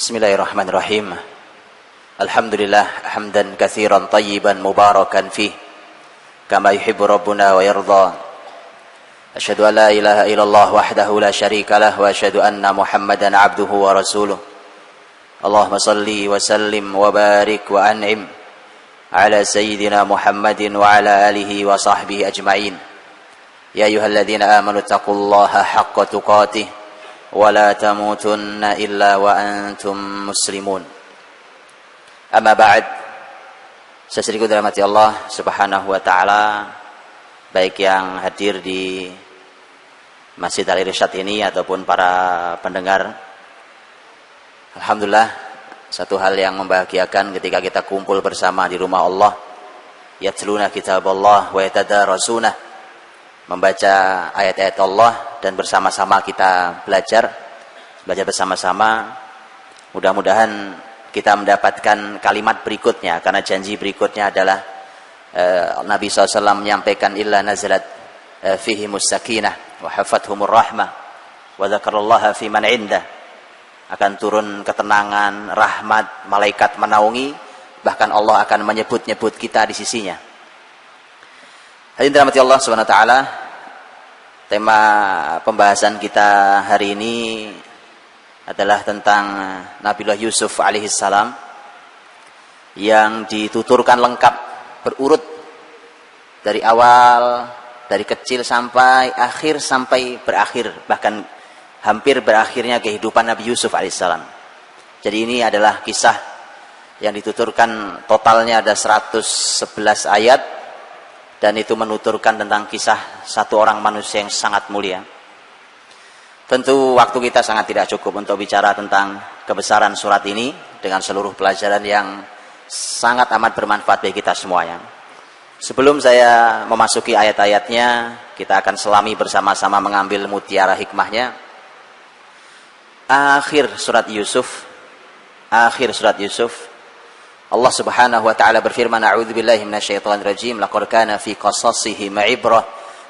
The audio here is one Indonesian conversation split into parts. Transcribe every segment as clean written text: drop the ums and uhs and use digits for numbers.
Bismillahirrahmanirrahim. Alhamdulillah hamdan katsiran tayyiban mubarakan fih kama yuhibbu rabbuna wa yarda. Asyhadu an la ilaha illallah wahdahu la syarikalah wa asyhadu anna Muhammadan abduhu wa rasuluh. Allahumma salli wa sallim wa barik wa an'im ala sayyidina Muhammadin wa ala alihi wa sahbihi ajma'in. Ya ayyuhalladzina amanu taqullaha haqqa tuqatih wa la tamutunna illa wa antum muslimun. Amma ba'd. Seseriku dirahmati Allah Subhanahu wa taala, baik yang hadir di Masjid Al-Irsyad ini ataupun para pendengar. Alhamdulillah, satu hal yang membahagiakan ketika kita kumpul bersama di rumah Allah, yatluna kitaballah wa yatadarasuna, membaca ayat-ayat Allah dan bersama-sama kita belajar bersama-sama. Mudah-mudahan kita mendapatkan kalimat berikutnya, karena janji berikutnya adalah Nabi SAW menyampaikan illa nazalat fihimus sakinah wa hafathumur rahmah wa dzakarallaha fi man indah, akan turun ketenangan, rahmat, malaikat menaungi, bahkan Allah akan menyebut-nyebut kita di sisinya. Hadirin dirahmati Allah Subhanahu wa taala, tema pembahasan kita hari ini adalah tentang Nabiullah Yusuf alaihi salam yang dituturkan lengkap berurut dari awal, dari kecil sampai akhir, sampai berakhir, bahkan hampir berakhirnya kehidupan Nabi Yusuf alaihi salam. Jadi ini adalah kisah yang dituturkan, totalnya ada 111 ayat, dan itu menuturkan tentang kisah satu orang manusia yang sangat mulia. Tentu waktu kita sangat tidak cukup untuk bicara tentang kebesaran surat ini dengan seluruh pelajaran yang sangat amat bermanfaat bagi kita semuanya. Sebelum saya memasuki ayat-ayatnya, kita akan selami bersama-sama mengambil mutiara hikmahnya. Akhir surat Yusuf, Allah Subhanahu wa taala berfirman, a'udzubillahi minasyaitonir rajim, laqad kana fi qasasihim ibrah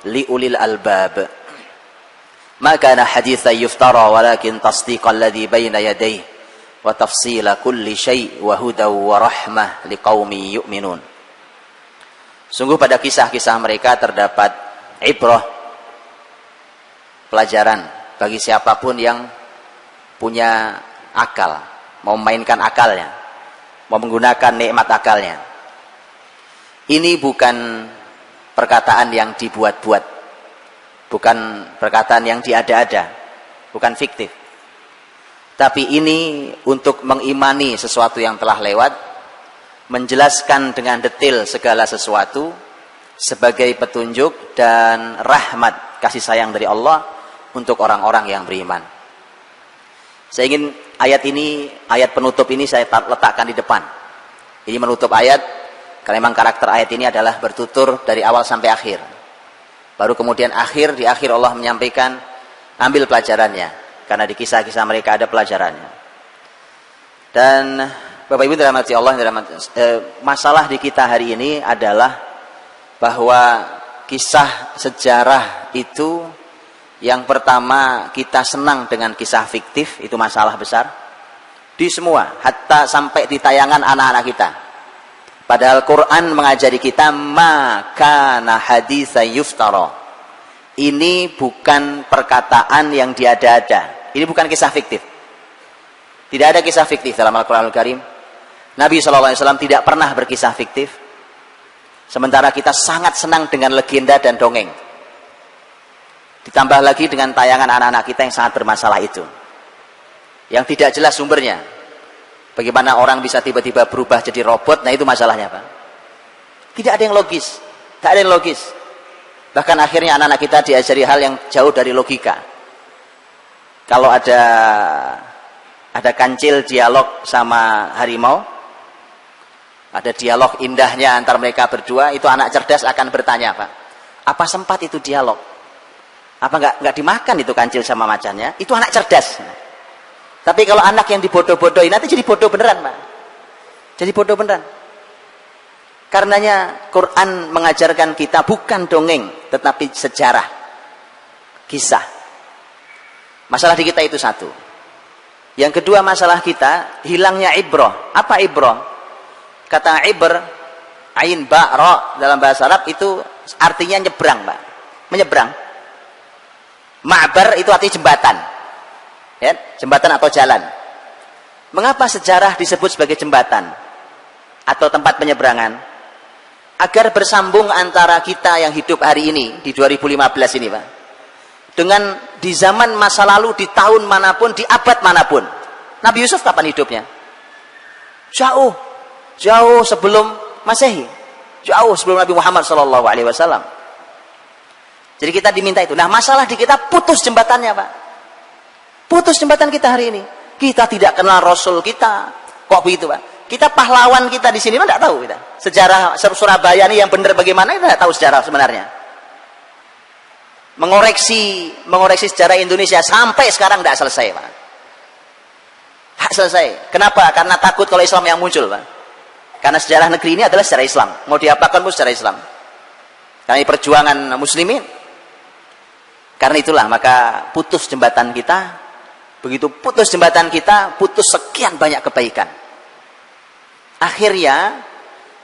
liulil albab. Ma kana haditsan yuftara walakin tasdiqal ladzi baina yadayhi wa tafsila kulli syai' wa hudaw wa rahmah liqaumin yu'minun. Sungguh pada kisah-kisah mereka terdapat ibrah, pelajaran bagi siapapun yang punya akal, mau memainkan akalnya, mau menggunakan nikmat akalnya. Ini bukan perkataan yang dibuat-buat, bukan perkataan yang diada-ada, bukan fiktif. Tapi ini untuk mengimani sesuatu yang telah lewat, menjelaskan dengan detail segala sesuatu sebagai petunjuk dan rahmat, kasih sayang dari Allah untuk orang-orang yang beriman. Saya ingin ayat ini, ayat penutup ini saya letakkan di depan. Ini menutup ayat, karena memang karakter ayat ini adalah bertutur dari awal sampai akhir. Baru kemudian di akhir Allah menyampaikan, ambil pelajarannya, karena di kisah-kisah mereka ada pelajarannya. Dan Bapak Ibu dirahmati Allah, masalah di kita hari ini adalah bahwa kisah sejarah itu, yang pertama, kita senang dengan kisah fiktif, itu masalah besar di semua, hatta sampai di tayangan anak-anak kita. Padahal Quran mengajari kita maka haditsan yuftara. Ini bukan perkataan yang diada-ada, ini bukan kisah fiktif. Tidak ada kisah fiktif dalam Al-Quranul Karim. Nabi SAW tidak pernah berkisah fiktif. Sementara kita sangat senang dengan legenda dan dongeng. Ditambah lagi dengan tayangan anak-anak kita yang sangat bermasalah itu, yang tidak jelas sumbernya. Bagaimana orang bisa tiba-tiba berubah jadi robot, nah itu masalahnya, Pak. Tidak ada yang logis, tidak ada yang logis. Bahkan akhirnya anak-anak kita diajari hal yang jauh dari logika. Kalau ada kancil dialog sama harimau, ada dialog indahnya antar mereka berdua, itu anak cerdas akan bertanya, Pak, apa sempat itu dialog? Apa nggak dimakan itu kancil sama macannya? Itu anak cerdas. Tapi kalau anak yang dibodoh-bodohin, nanti jadi bodoh beneran, Pak. Jadi bodoh beneran. Karenanya Quran mengajarkan kita bukan dongeng, tetapi sejarah, kisah. Masalah di kita itu satu. Yang kedua masalah kita, hilangnya ibrah. Apa ibrah? Kata ibr, ain ba ra dalam bahasa Arab itu artinya nyebrang, Pak. Menyeberang. Ma'bar itu artinya jembatan. Ya, jembatan atau jalan. Mengapa sejarah disebut sebagai jembatan atau tempat penyeberangan? Agar bersambung antara kita yang hidup hari ini di 2015 ini, Pak, dengan di zaman masa lalu, di tahun manapun, di abad manapun. Nabi Yusuf kapan hidupnya? Jauh sebelum Masehi, jauh sebelum Nabi Muhammad SAW. Jadi kita diminta itu. Nah, masalah di kita putus jembatannya, Pak. Putus jembatan kita hari ini. Kita tidak kenal Rasul kita. Kok begitu, Pak? Kita pahlawan kita di sini, Pak, tidak tahu kita. Sejarah Surabaya ini yang benar bagaimana, kita tidak tahu sejarah sebenarnya. Mengoreksi sejarah Indonesia sampai sekarang tidak selesai, Pak. Tidak selesai. Kenapa? Karena takut kalau Islam yang muncul, Pak. Karena sejarah negeri ini adalah sejarah Islam. Mau diapakan pun sejarah Islam. Karena ini perjuangan muslimin. Karena itulah maka putus jembatan kita. Begitu putus jembatan kita, putus sekian banyak kebaikan. Akhirnya,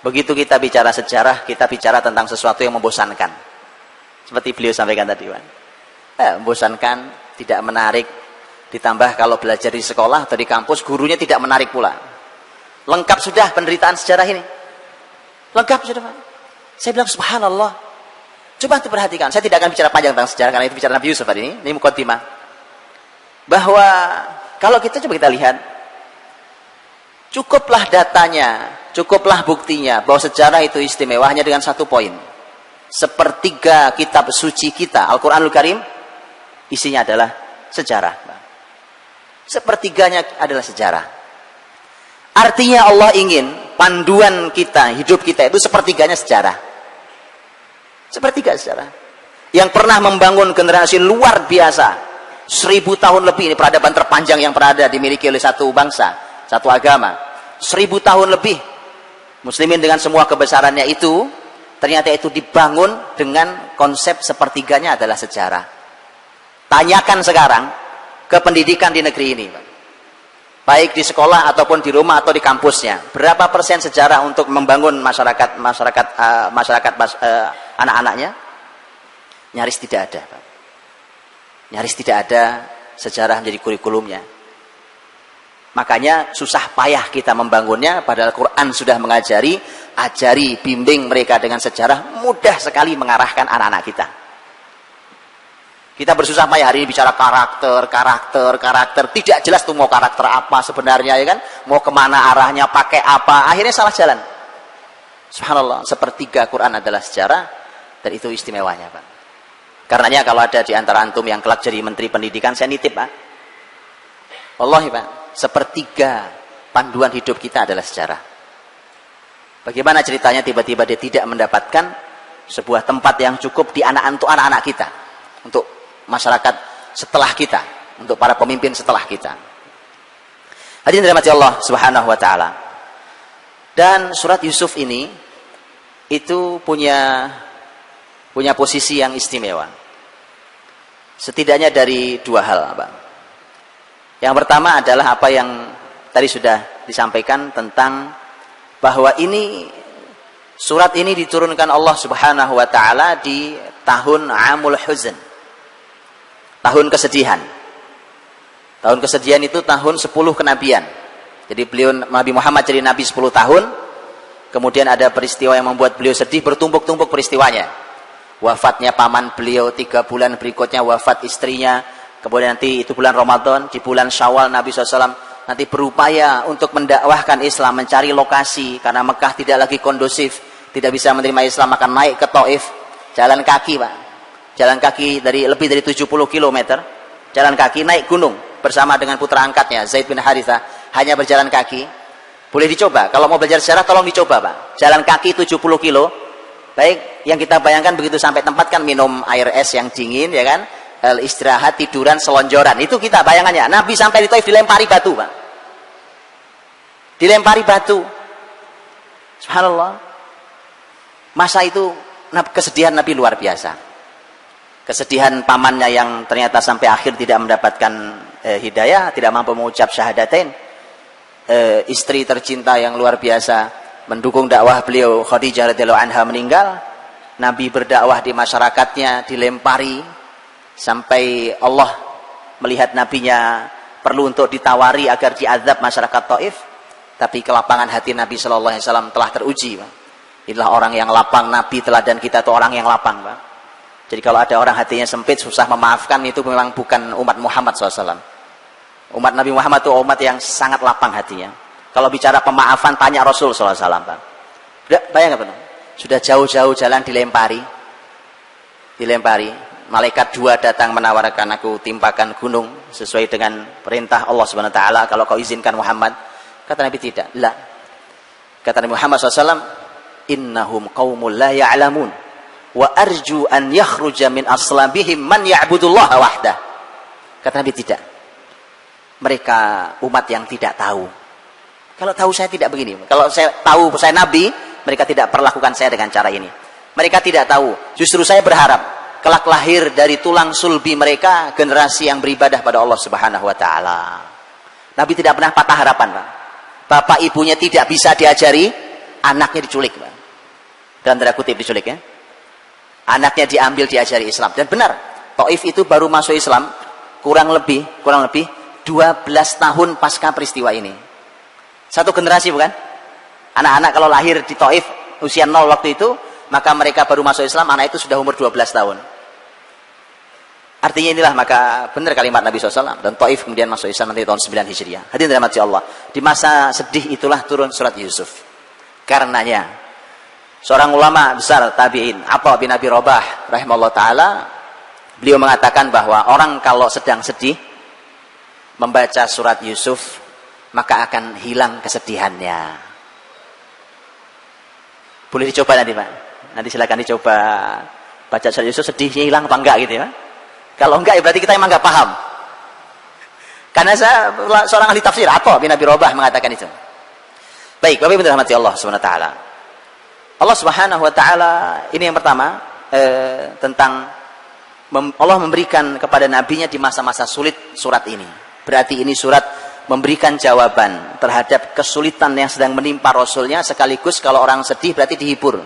begitu kita bicara sejarah, kita bicara tentang sesuatu yang membosankan. Seperti beliau sampaikan tadi, Pak. Membosankan, tidak menarik. Ditambah kalau belajar di sekolah atau di kampus, gurunya tidak menarik pula. Lengkap sudah penderitaan sejarah ini. Lengkap sudah, Pak. Saya bilang subhanallah. Coba untuk perhatikan. Saya tidak akan bicara panjang tentang sejarah karena itu bicara Nabi Yusuf tadi ini. Ini mukaddimah. Bahwa kalau kita coba kita lihat, cukuplah datanya, cukuplah buktinya bahwa sejarah itu istimewa hanya dengan satu poin. Sepertiga kitab suci kita, Al-Quranul Karim, isinya adalah sejarah. Sepertiganya adalah sejarah. Artinya Allah ingin panduan kita, hidup kita itu sepertiganya sejarah. Sepertiga sejarah. Yang pernah membangun generasi luar biasa. 1000 tahun lebih, ini peradaban terpanjang yang pernah ada dimiliki oleh satu bangsa, satu agama. 1000 tahun lebih. Muslimin dengan semua kebesarannya itu, ternyata itu dibangun dengan konsep sepertiganya adalah sejarah. Tanyakan sekarang ke pendidikan di negeri ini, baik di sekolah ataupun di rumah atau di kampusnya, berapa persen sejarah untuk membangun masyarakat anak-anaknya? Nyaris tidak ada, Pak. Nyaris tidak ada sejarah menjadi kurikulumnya. Makanya susah payah kita membangunnya, padahal Quran sudah mengajari, ajari, bimbing mereka dengan sejarah, mudah sekali mengarahkan anak-anak kita. Kita bersusah payah hari ini bicara karakter, tidak jelas tuh mau karakter apa sebenarnya, ya kan? Mau kemana arahnya, pakai apa, akhirnya salah jalan. Subhanallah, sepertiga Quran adalah sejarah, dan itu istimewanya, Pak. Karenanya kalau ada di antara antum yang kelak jadi menteri pendidikan, saya nitip, Pak. Wallahi, Pak, sepertiga panduan hidup kita adalah sejarah. Bagaimana ceritanya tiba-tiba dia tidak mendapatkan sebuah tempat yang cukup di anak-anak kita, untuk masyarakat setelah kita, untuk para pemimpin setelah kita. Hadirin dirahmati Allah Subhanahu wa taala. Dan surat Yusuf ini itu punya posisi yang istimewa. Setidaknya dari dua hal, Pak. Yang pertama adalah apa yang tadi sudah disampaikan tentang bahwa ini surat ini diturunkan Allah Subhanahu wa taala di tahun Amul Huzn. Tahun kesedihan. Tahun kesedihan itu tahun 10 kenabian. Jadi beliau Nabi Muhammad jadi nabi 10 tahun. Kemudian ada peristiwa yang membuat beliau sedih, bertumpuk-tumpuk peristiwanya. Wafatnya paman beliau, 3 bulan berikutnya wafat istrinya. Kemudian nanti itu bulan Ramadan, di bulan Syawal Nabi SAW nanti berupaya untuk mendakwahkan Islam, mencari lokasi karena Mekah tidak lagi kondusif, tidak bisa menerima Islam, akan naik ke Taif, jalan kaki, Pak. Jalan kaki lebih dari 70 km, jalan kaki naik gunung bersama dengan putra angkatnya Zaid bin Harithah, hanya berjalan kaki. Boleh dicoba, kalau mau belajar sejarah tolong dicoba, Pak. Jalan kaki 70 kilo. Baik, yang kita bayangkan begitu sampai tempat kan minum air es yang dingin, ya kan? Istirahat, tiduran, selonjoran. Itu kita bayangannya. Nabi sampai di Taif dilempari batu, Pak. Dilempari batu. Subhanallah. Masa itu kesedihan Nabi luar biasa. Kesedihan pamannya yang ternyata sampai akhir tidak mendapatkan hidayah, tidak mampu mengucap syahadatain. Istri tercinta yang luar biasa mendukung dakwah beliau, Khadijah radhiyallahu anha, meninggal. Nabi berdakwah di masyarakatnya, dilempari sampai Allah melihat nabinya perlu untuk ditawari agar diazab masyarakat Taif. Tapi kelapangan hati Nabi sallallahu alaihi wasallam telah teruji, Pak. Inilah orang yang lapang. Nabi teladan kita itu orang yang lapang, Pak. Jadi kalau ada orang hatinya sempit, susah memaafkan, itu memang bukan umat Muhammad SAW. Umat Nabi Muhammad itu umat yang sangat lapang hatinya. Kalau bicara pemaafan, tanya Rasul SAW, Pak. Bayangkan, Pak. Sudah jauh-jauh jalan dilempari. Malaikat 2 datang menawarkan, aku timpakan gunung sesuai dengan perintah Allah Subhanahu wa taala, kalau kau izinkan Muhammad. Kata Nabi, tidak. La. Kata Nabi Muhammad SAW, innahum qaumul la ya'lamun wa arju an yakhruja min aslabihim man ya'budullaha wahdah. Kata Nabi, tidak. Mereka umat yang tidak tahu. Kalau tahu saya tidak begini. Kalau saya tahu saya Nabi, mereka tidak perlakukan saya dengan cara ini. Mereka tidak tahu. Justru saya berharap kelak lahir dari tulang sulbi mereka generasi yang beribadah pada Allah Subhanahu wa taala. Nabi tidak pernah patah harapan, Pak. Bapak ibunya tidak bisa diajari, anaknya diculik, Pak. Dalam tanda kutip diculik, ya. Anaknya diambil diajari Islam. Dan benar, Taif itu baru masuk Islam kurang lebih 12 tahun pasca peristiwa ini. Satu generasi, bukan? Anak-anak kalau lahir di Taif usia 0 waktu itu, maka mereka baru masuk Islam, anak itu sudah umur 12 tahun. Artinya inilah, maka benar kalimat Nabi SAW. Dan Taif kemudian masuk Islam nanti tahun 9 Hijriah. Hadirin dirahmati Allah. Di masa sedih itulah turun surat Yusuf. Karenanya seorang ulama besar tabi'in, Atha bin Abi Rabah rahimahullah ta'ala, beliau mengatakan bahwa orang kalau sedang sedih membaca surat Yusuf, maka akan hilang kesedihannya. Boleh dicoba nanti, Pak. Nanti silakan dicoba baca surat Yusuf, sedihnya hilang apa enggak gitu, ya. Kalau enggak, ya berarti kita emang enggak paham. Karena saya seorang ahli tafsir, Atha bin Abi Rabah mengatakan itu. Baik, Bapak Ibu dirahmati Allah Subhanahu wa taala. Allah Subhanahu wa taala, ini yang pertama, tentang Allah memberikan kepada nabinya di masa-masa sulit surat ini. Berarti ini surat memberikan jawaban terhadap kesulitan yang sedang menimpa Rasulnya, sekaligus kalau orang sedih berarti dihibur.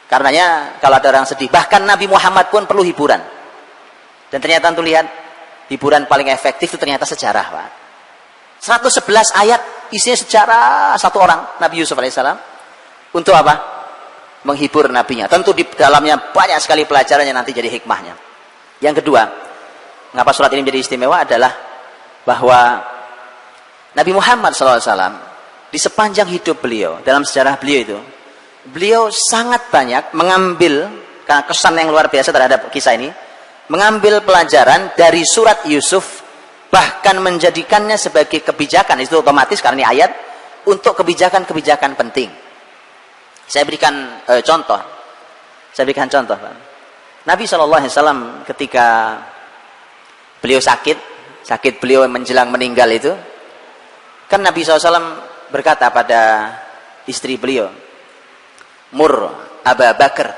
Karenanya kalau ada orang sedih, bahkan Nabi Muhammad pun perlu hiburan. Dan ternyata untuk lihat, hiburan paling efektif itu ternyata sejarah, Pak. 111 ayat isinya sejarah satu orang, Nabi Yusuf alaihissalam. Untuk apa? Menghibur nabinya. Tentu di dalamnya banyak sekali pelajaran yang nanti jadi hikmahnya. Yang kedua, mengapa surat ini menjadi istimewa adalah bahwa Nabi Muhammad SAW di sepanjang hidup beliau, dalam sejarah beliau itu, beliau sangat banyak mengambil, karena kesan yang luar biasa terhadap kisah ini, mengambil pelajaran dari surat Yusuf, bahkan menjadikannya sebagai kebijakan. Itu otomatis karena ini ayat, untuk kebijakan-kebijakan penting. Saya berikan contoh. Pak. Nabi SAW ketika beliau sakit beliau menjelang meninggal itu, kan Nabi SAW berkata pada istri beliau, Mur Aba Bakar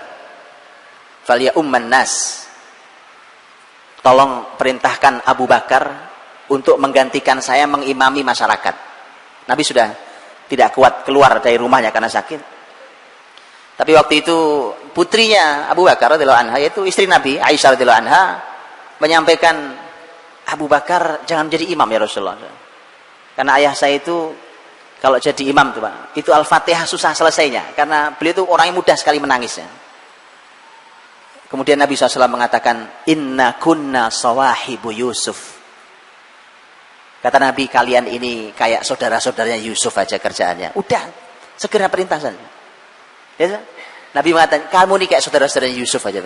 falya umman nas, tolong perintahkan Abu Bakar untuk menggantikan saya mengimami masyarakat. Nabi sudah tidak kuat keluar dari rumahnya karena sakit. Tapi waktu itu putrinya Abu Bakar radhiyallahu anha, yaitu istri Nabi Aisyah radhiyallahu anha, menyampaikan, Abu Bakar jangan jadi imam ya Rasulullah. Karena ayah saya itu kalau jadi imam tuh, Pak, itu Al-Fatihah susah selesainya, karena beliau itu orang yang mudah sekali menangisnya. Kemudian Nabi SAW mengatakan, Inna kunna sawahibu Yusuf. Kata Nabi, kalian ini kayak saudara-saudaranya Yusuf aja kerjaannya. Udah, segera perintah saja. Ya, Nabi mengatakan, kamu ini kayak saudara-saudaranya Yusuf aja.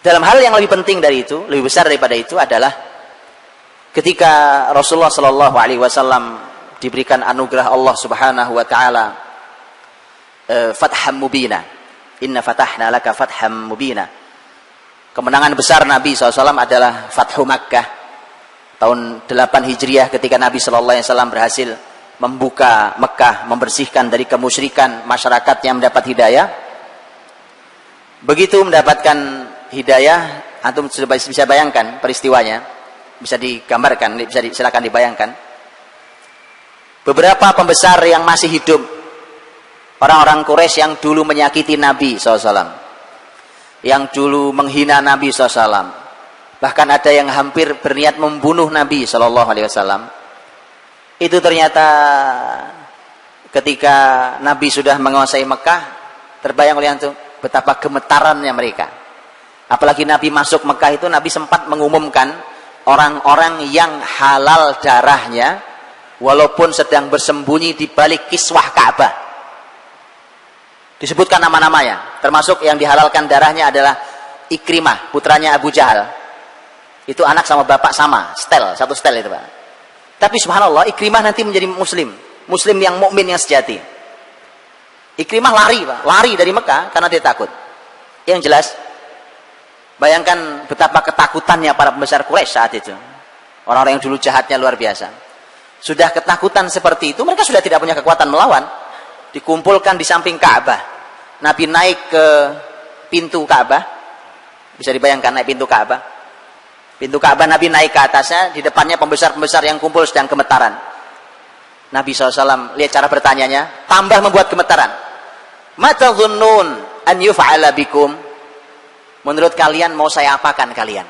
Dalam hal yang lebih penting dari itu, lebih besar daripada itu adalah ketika Rasulullah Shallallahu Alaihi Wasallam diberikan anugerah Allah Subhanahu Wa Taala fatham mubina, inna fatahna laka fatham mubina. Kemenangan besar Nabi SAW adalah Fathu Makkah tahun 8 Hijriah, ketika Nabi Shallallahu Alaihi Wasallam berhasil membuka Mekah, membersihkan dari kemusyrikan masyarakat yang mendapat hidayah. Begitu mendapatkan hidayah, antum sudah bisa bayangkan peristiwanya, bisa digambarkan, silakan dibayangkan. Beberapa pembesar yang masih hidup, orang-orang Quraisy yang dulu menyakiti Nabi SAW, yang dulu menghina Nabi SAW, bahkan ada yang hampir berniat membunuh Nabi SAW. Itu ternyata ketika Nabi sudah menguasai Mekah, terbayang oleh antum betapa gemetarannya mereka. Apalagi Nabi masuk Mekah itu, Nabi sempat mengumumkan orang-orang yang halal darahnya walaupun sedang bersembunyi di balik kiswah Ka'bah. Disebutkan nama-namanya, termasuk yang dihalalkan darahnya adalah Ikrimah, putranya Abu Jahal. Itu anak sama bapak sama, satu setel itu, Pak. Tapi subhanallah, Ikrimah nanti menjadi muslim yang mukmin yang sejati. Ikrimah lari, Pak, lari dari Mekah karena dia takut. Yang jelas, bayangkan betapa ketakutannya para pembesar Quraisy saat itu. Orang-orang yang dulu jahatnya luar biasa. Sudah ketakutan seperti itu, mereka sudah tidak punya kekuatan melawan. Dikumpulkan di samping Ka'bah. Nabi naik ke pintu Ka'bah. Bisa dibayangkan naik pintu Ka'bah. Pintu Ka'bah Nabi naik ke atasnya, di depannya pembesar-pembesar yang kumpul sedang gemetaran. Nabi SAW lihat cara bertanyanya, tambah membuat gemetaran. Mata dhunnun an yuf'ala bikum. Menurut kalian mau saya apakan kalian?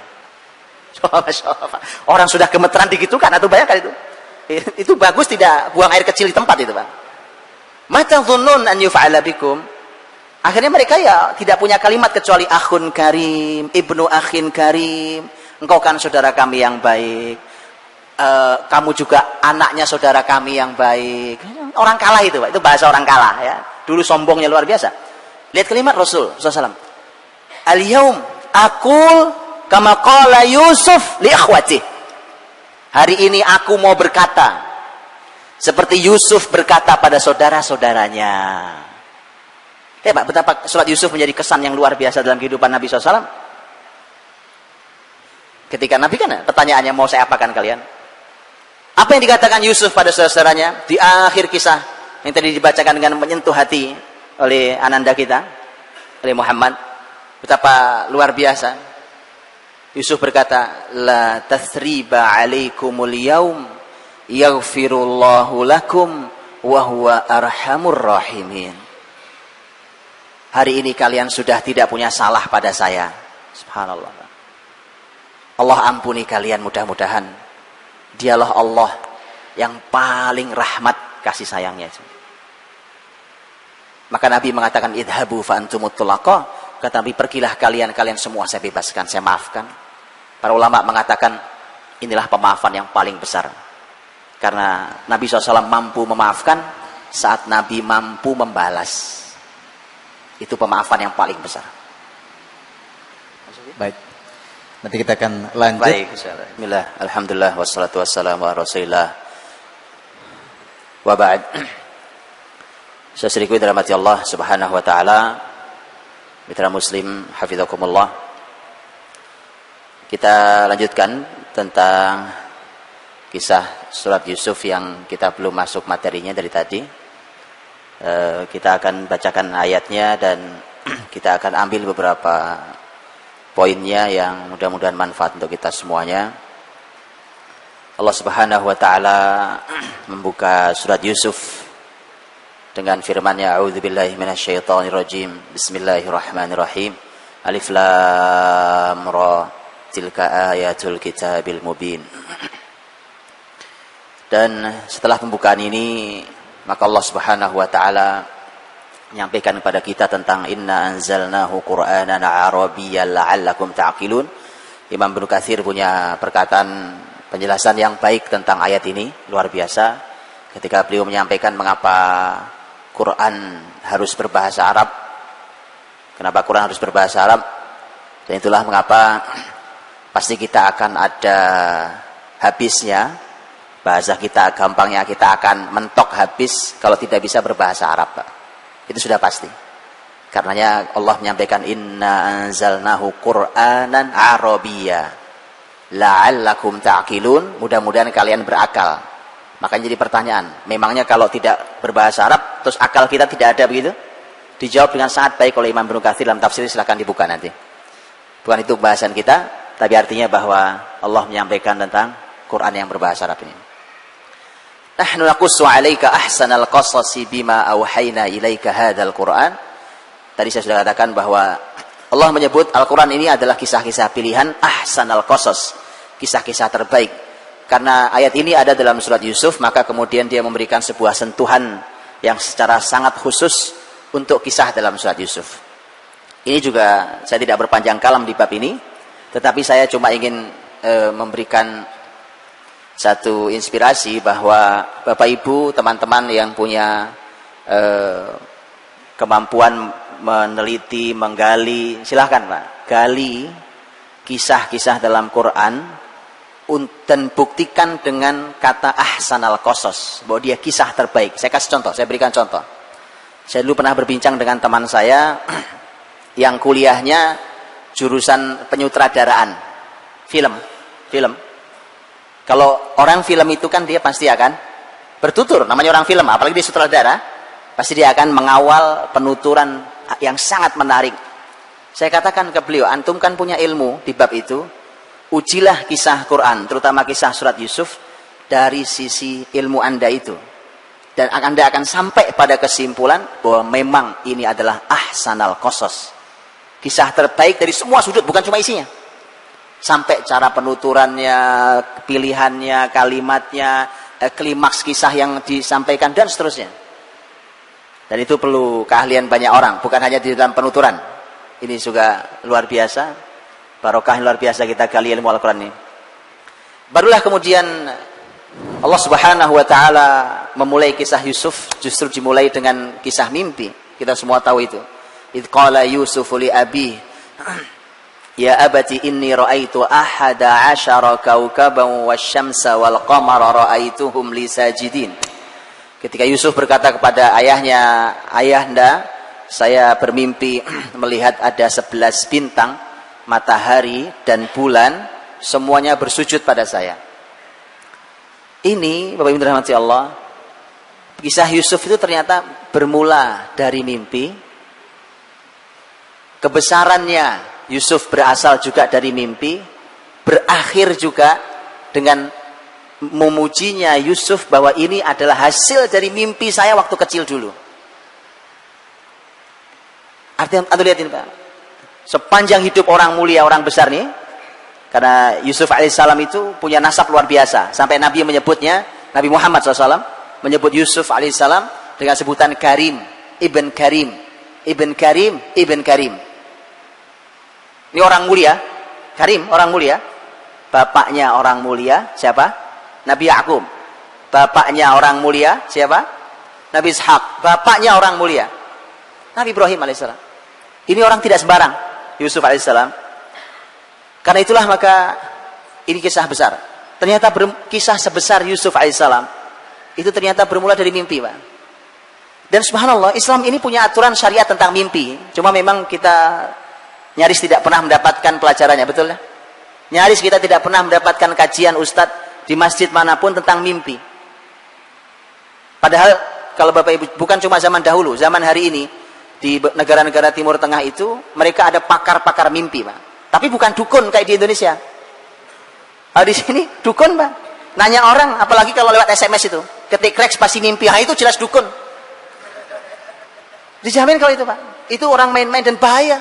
Orang sudah gemetaran digitukan, atau bayangkan itu. Itu bagus tidak buang air kecil di tempat itu, Pak. Mata dhunnun an yuf'ala bikum. Akhirnya mereka ya tidak punya kalimat kecuali akhun karim, ibnu akhin karim. Engkau kan saudara kami yang baik. Kamu juga anaknya saudara kami yang baik. Orang kalah itu, Pak. Itu bahasa orang kalah ya. Dulu sombongnya luar biasa. Lihat kalimat Rasul SAW. Al-yaum aqul kama qala Yusuf li akhwati. Hari ini aku mau berkata seperti Yusuf berkata pada saudara-saudaranya. Pak, betapa surat Yusuf menjadi kesan yang luar biasa dalam kehidupan Nabi SAW. Ketika Nabi kan pertanyaannya, mau saya apakan kalian? Apa yang dikatakan Yusuf pada saudara-saudaranya di akhir kisah yang tadi dibacakan dengan menyentuh hati oleh ananda kita, oleh Muhammad, betapa luar biasa. Yusuf berkata, la tathriba alaikumul yaum yaghfirullahu lakum wa huwa arhamur rahimin. Hari ini kalian sudah tidak punya salah pada saya. Subhanallah. Allah ampuni kalian mudah-mudahan. Dialah Allah yang paling rahmat kasih sayangnya. Maka Nabi mengatakan, idhabu fa antumut tulaqa. Kata Nabi, pergilah kalian semua saya bebaskan, saya maafkan. Para ulama mengatakan inilah pemaafan yang paling besar. Karena Nabi SAW mampu memaafkan saat Nabi mampu membalas. Itu pemaafan yang paling besar. Baik. Nanti kita akan lanjut. Baik, bismillah. Alhamdulillah wassalatu wassalamu ala Rasulillah. Wa ba'd. Saudaraku dirahmati Allah Subhanahu wa taala. Mitra muslim hafizakumullah. Kita lanjutkan tentang kisah surat Yusuf yang kita belum masuk materinya dari tadi. Kita akan bacakan ayatnya dan kita akan ambil beberapa poinnya yang mudah-mudahan manfaat untuk kita semuanya. Allah Subhanahu wa taala membuka surat Yusuf dengan firman-Nya, a'udzubillahi minasyaitonirrajim. Bismillahirrahmanirrahim. Alif lam ra. Tilka ayatul kitabil mubin. Dan setelah pembukaan ini, maka Allah Subhanahu wa taala menyampaikan kepada kita tentang inna anzalnahu qur'anan arabiyyan la'allakum ta'qilun. Imam Ibnu Katsir punya perkataan penjelasan yang baik tentang ayat ini, luar biasa. Ketika beliau menyampaikan mengapa Quran harus berbahasa Arab. Kenapa Quran harus berbahasa Arab? Dan itulah mengapa pasti kita akan ada habisnya. Bahasa kita gampangnya kita akan mentok habis kalau tidak bisa berbahasa Arab, Pak. Itu sudah pasti. Karenanya Allah menyampaikan inna anzalnahu qur'anan arabiyya la'allakum ta'qilun. Mudah-mudahan kalian berakal. Makanya jadi pertanyaan, memangnya kalau tidak berbahasa Arab terus akal kita tidak ada begitu? Dijawab dengan sangat baik oleh Imam Ibnu Katsir dalam tafsir, silakan dibuka nanti. Bukan itu bahasan kita, tapi artinya bahwa Allah menyampaikan tentang Quran yang berbahasa Arab ini. Nahnu naqussu 'alaika ahsanal qasasi bima auhayna ilaika hadzal Qur'an. Tadi saya sudah katakan bahwa Allah menyebut Al-Quran ini adalah kisah-kisah pilihan ahsanal qasas, kisah-kisah terbaik. Karena ayat ini ada dalam surat Yusuf, maka kemudian dia memberikan sebuah sentuhan yang secara sangat khusus untuk kisah dalam surat Yusuf. Ini juga saya tidak berpanjang kalam di bab ini, tetapi saya cuma ingin memberikan satu inspirasi bahwa Bapak Ibu, teman-teman yang punya kemampuan meneliti, menggali, silahkan Pak, gali kisah-kisah dalam Quran dan buktikan dengan kata ahsanal qasas, bahwa dia kisah terbaik. Saya kasih contoh, saya berikan contoh. Saya dulu pernah berbincang dengan teman saya yang kuliahnya jurusan penyutradaraan film. Kalau orang film itu kan dia pasti akan bertutur, namanya orang film, apalagi dia sutradara, pasti dia akan mengawal penuturan yang sangat menarik. Saya katakan ke beliau, antum kan punya ilmu di bab itu, ujilah kisah Quran, terutama kisah surat Yusuf dari sisi ilmu Anda itu. Dan Anda akan sampai pada kesimpulan bahwa memang ini adalah ahsanal qasas. Kisah terbaik dari semua sudut, bukan cuma isinya. Sampai cara penuturannya, pilihannya, kalimatnya, klimaks kisah yang disampaikan, dan seterusnya. Dan itu perlu keahlian banyak orang, bukan hanya di dalam penuturan. Ini juga luar biasa. Barokah luar biasa kita gali ilmu Al-Quran ini. Barulah kemudian Allah Subhanahu wa ta'ala memulai kisah Yusuf, justru dimulai dengan kisah mimpi. Kita semua tahu itu. Idh qala Yusufu li abi, ya abati inni ra'aitu ahada asyara kawkaban wasyamsa wal qamara ra'aituhum li sajidin. Ketika Yusuf berkata kepada ayahnya, ayahanda, saya bermimpi melihat ada 11 bintang, matahari dan bulan, semuanya bersujud pada saya. Ini Bapak Ibu dirahmati Allah, kisah Yusuf itu ternyata bermula dari mimpi. Kebesarannya Yusuf berasal juga dari mimpi, berakhir juga dengan memujinya Yusuf bahwa ini adalah hasil dari mimpi saya waktu kecil dulu. Artinya, anda lihat ini Pak, sepanjang hidup orang mulia, orang besar nih, karena Yusuf alaihissalam itu punya nasab luar biasa, sampai Nabi menyebutnya, Nabi Muhammad SAW menyebut Yusuf alaihissalam dengan sebutan Karim, Ibn Karim, Ibn Karim, Ibn Karim. Ini orang mulia, Karim, orang mulia. Bapaknya orang mulia, siapa? Nabi Ya'qub. Bapaknya orang mulia, siapa? Nabi Ishaq. Bapaknya orang mulia, Nabi Ibrahim alaihissalam. Ini orang tidak sembarang, Yusuf alaihissalam. Karena itulah maka ini kisah besar. Ternyata kisah sebesar Yusuf alaihissalam itu ternyata bermula dari mimpi, Pak. Dan subhanallah, Islam ini punya aturan syariat tentang mimpi. Cuma memang kita nyaris tidak pernah mendapatkan pelajarannya, betul ya? Nyaris kita tidak pernah mendapatkan kajian ustadz di masjid manapun tentang mimpi. Padahal kalau Bapak Ibu, bukan cuma zaman dahulu, zaman hari ini di negara-negara Timur Tengah itu mereka ada pakar-pakar mimpi, Pak. Tapi bukan dukun kayak di Indonesia. Di sini dukun, Pak. Nanya orang, apalagi kalau lewat SMS itu, ketik reks pasti mimpi, itu jelas dukun. Dijamin kalau itu, Pak. Itu orang main-main dan bahaya.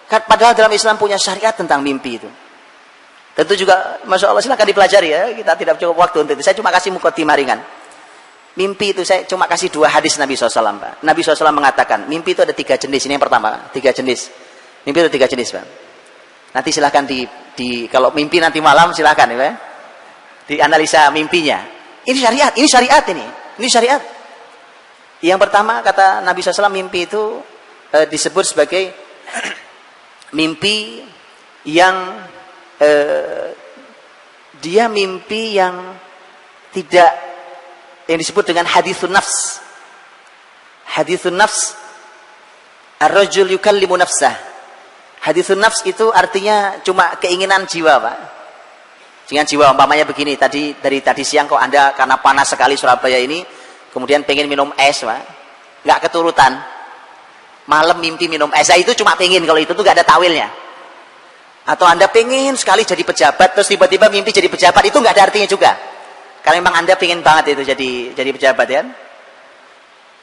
Padahal dalam Islam punya syariat tentang mimpi itu. Tentu juga, Masya Allah, silakan dipelajari ya. Kita tidak cukup waktu untuk itu. Saya cuma kasih mukaddimah ringan. Mimpi itu saya cuma kasih 2 hadis Nabi SAW, Pak. Nabi SAW mengatakan, mimpi itu ada 3 jenis. Ini yang pertama, 3 jenis. Mimpi itu 3 jenis, Pak. Nanti silahkan kalau mimpi nanti malam silahkan ya, dianalisa mimpinya. Ini syariat ini. Ini syariat. Yang pertama kata Nabi SAW, mimpi itu disebut sebagai mimpi yang dia mimpi yang tidak, yang disebut dengan hadithun nafs. Hadithun nafs, ar-rajul yukallimu nafsah. Hadithun nafs itu artinya cuma keinginan jiwa, Pak. Keinginan jiwa, umpamanya begini, dari tadi siang kok Anda karena panas sekali Surabaya ini, kemudian pengen minum es, Pak. Nggak keturutan. Malam mimpi minum es, itu cuma pengen, kalau itu tuh nggak ada tawilnya. Atau Anda pengen sekali jadi pejabat, terus tiba-tiba mimpi jadi pejabat, itu nggak ada artinya juga. Karena memang Anda pengen banget itu jadi pejabat ya.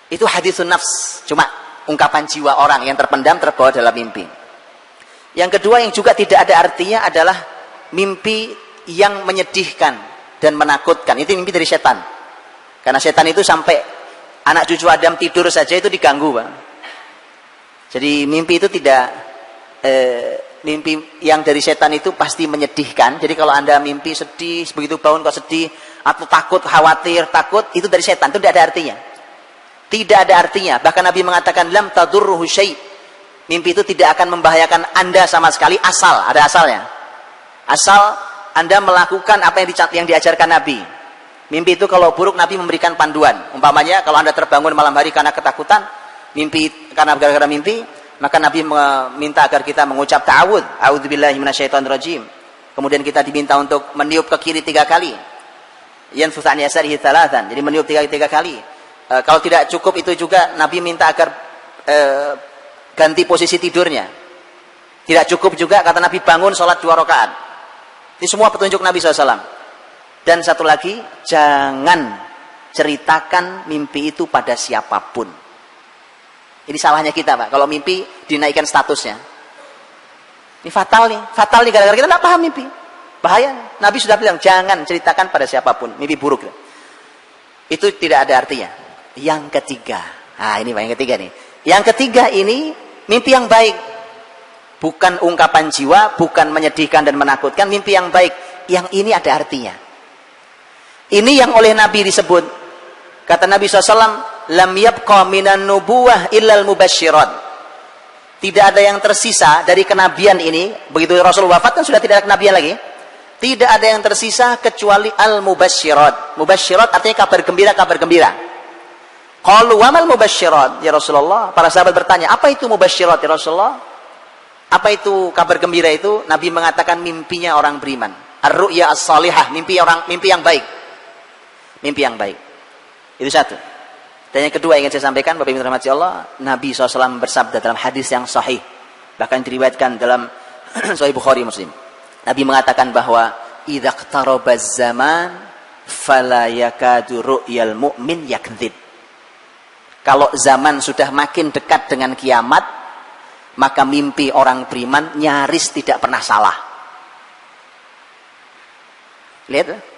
Itu haditsun nafs, cuma ungkapan jiwa orang yang terpendam terbawa dalam mimpi. Yang kedua yang juga tidak ada artinya adalah mimpi yang menyedihkan dan menakutkan. Itu mimpi dari setan. Karena setan itu sampai anak cucu Adam tidur saja itu diganggu, Pak. Jadi mimpi itu tidak mimpi yang dari setan itu pasti menyedihkan. Jadi kalau Anda mimpi sedih, begitu bangun kok sedih, atau takut, khawatir, takut, itu dari setan, itu tidak ada artinya. Tidak ada artinya. Bahkan Nabi mengatakan lam tadurruhu syai'. Mimpi itu tidak akan membahayakan Anda sama sekali, asal, ada asalnya. Asal Anda melakukan apa yang diajarkan Nabi. Mimpi itu kalau buruk Nabi memberikan panduan. Umpamanya kalau Anda terbangun malam hari karena ketakutan, karena gara-gara mimpi, maka Nabi meminta agar kita mengucap ta'awudz, a'udzubillahi minasyaitonirrajim. Kemudian kita diminta untuk meniup ke kiri 3 kali. Yanfuthu an yasarihi thalathan. Jadi meniup 3 kali. Kalau tidak cukup itu juga Nabi minta agar ganti posisi tidurnya. Tidak cukup juga kata Nabi bangun sholat 2 rakaat. Ini semua petunjuk Nabi SAW. Dan satu lagi, jangan ceritakan mimpi itu pada siapapun. Ini salahnya kita, Pak. Kalau mimpi dinaikkan statusnya. Ini fatal nih gara-gara kita tidak paham mimpi. Bahaya. Nabi sudah bilang jangan ceritakan pada siapapun mimpi buruk. Itu tidak ada artinya. Yang ketiga. Nah, ini Pak, yang ketiga nih. Yang ketiga ini mimpi yang baik. Bukan ungkapan jiwa, bukan menyedihkan dan menakutkan, mimpi yang baik. Yang ini ada artinya. Ini yang oleh Nabi disebut. Kata Nabi SAW, lam yabqa minan nubuwah illal mubasysyirat. Tidak ada yang tersisa dari kenabian ini. Begitu Rasul wafat kan sudah tidak ada kenabian lagi. Tidak ada yang tersisa kecuali al-mubasysyirat. Mubasysyirat artinya kabar gembira. Qalu wamal mubasysyirat ya Rasulullah. Para sahabat bertanya, apa itu mubasysyirat ya Rasulullah? Apa itu kabar gembira itu? Nabi mengatakan mimpinya orang beriman. Ar-ru'ya as-salihah, mimpi yang baik. Mimpi yang baik. Itu satu. Dan yang kedua yang ingin saya sampaikan, Bapak Ibu rahmati Allah, Nabi SAW bersabda dalam hadis yang sahih, bahkan diriwayatkan dalam Sahih Bukhari Muslim. Nabi mengatakan bahwa idza iqtarabaz zaman fala yakadu ru'yal mu'min yakdzib. Kalau zaman sudah makin dekat dengan kiamat, maka mimpi orang beriman nyaris tidak pernah salah. Lihat.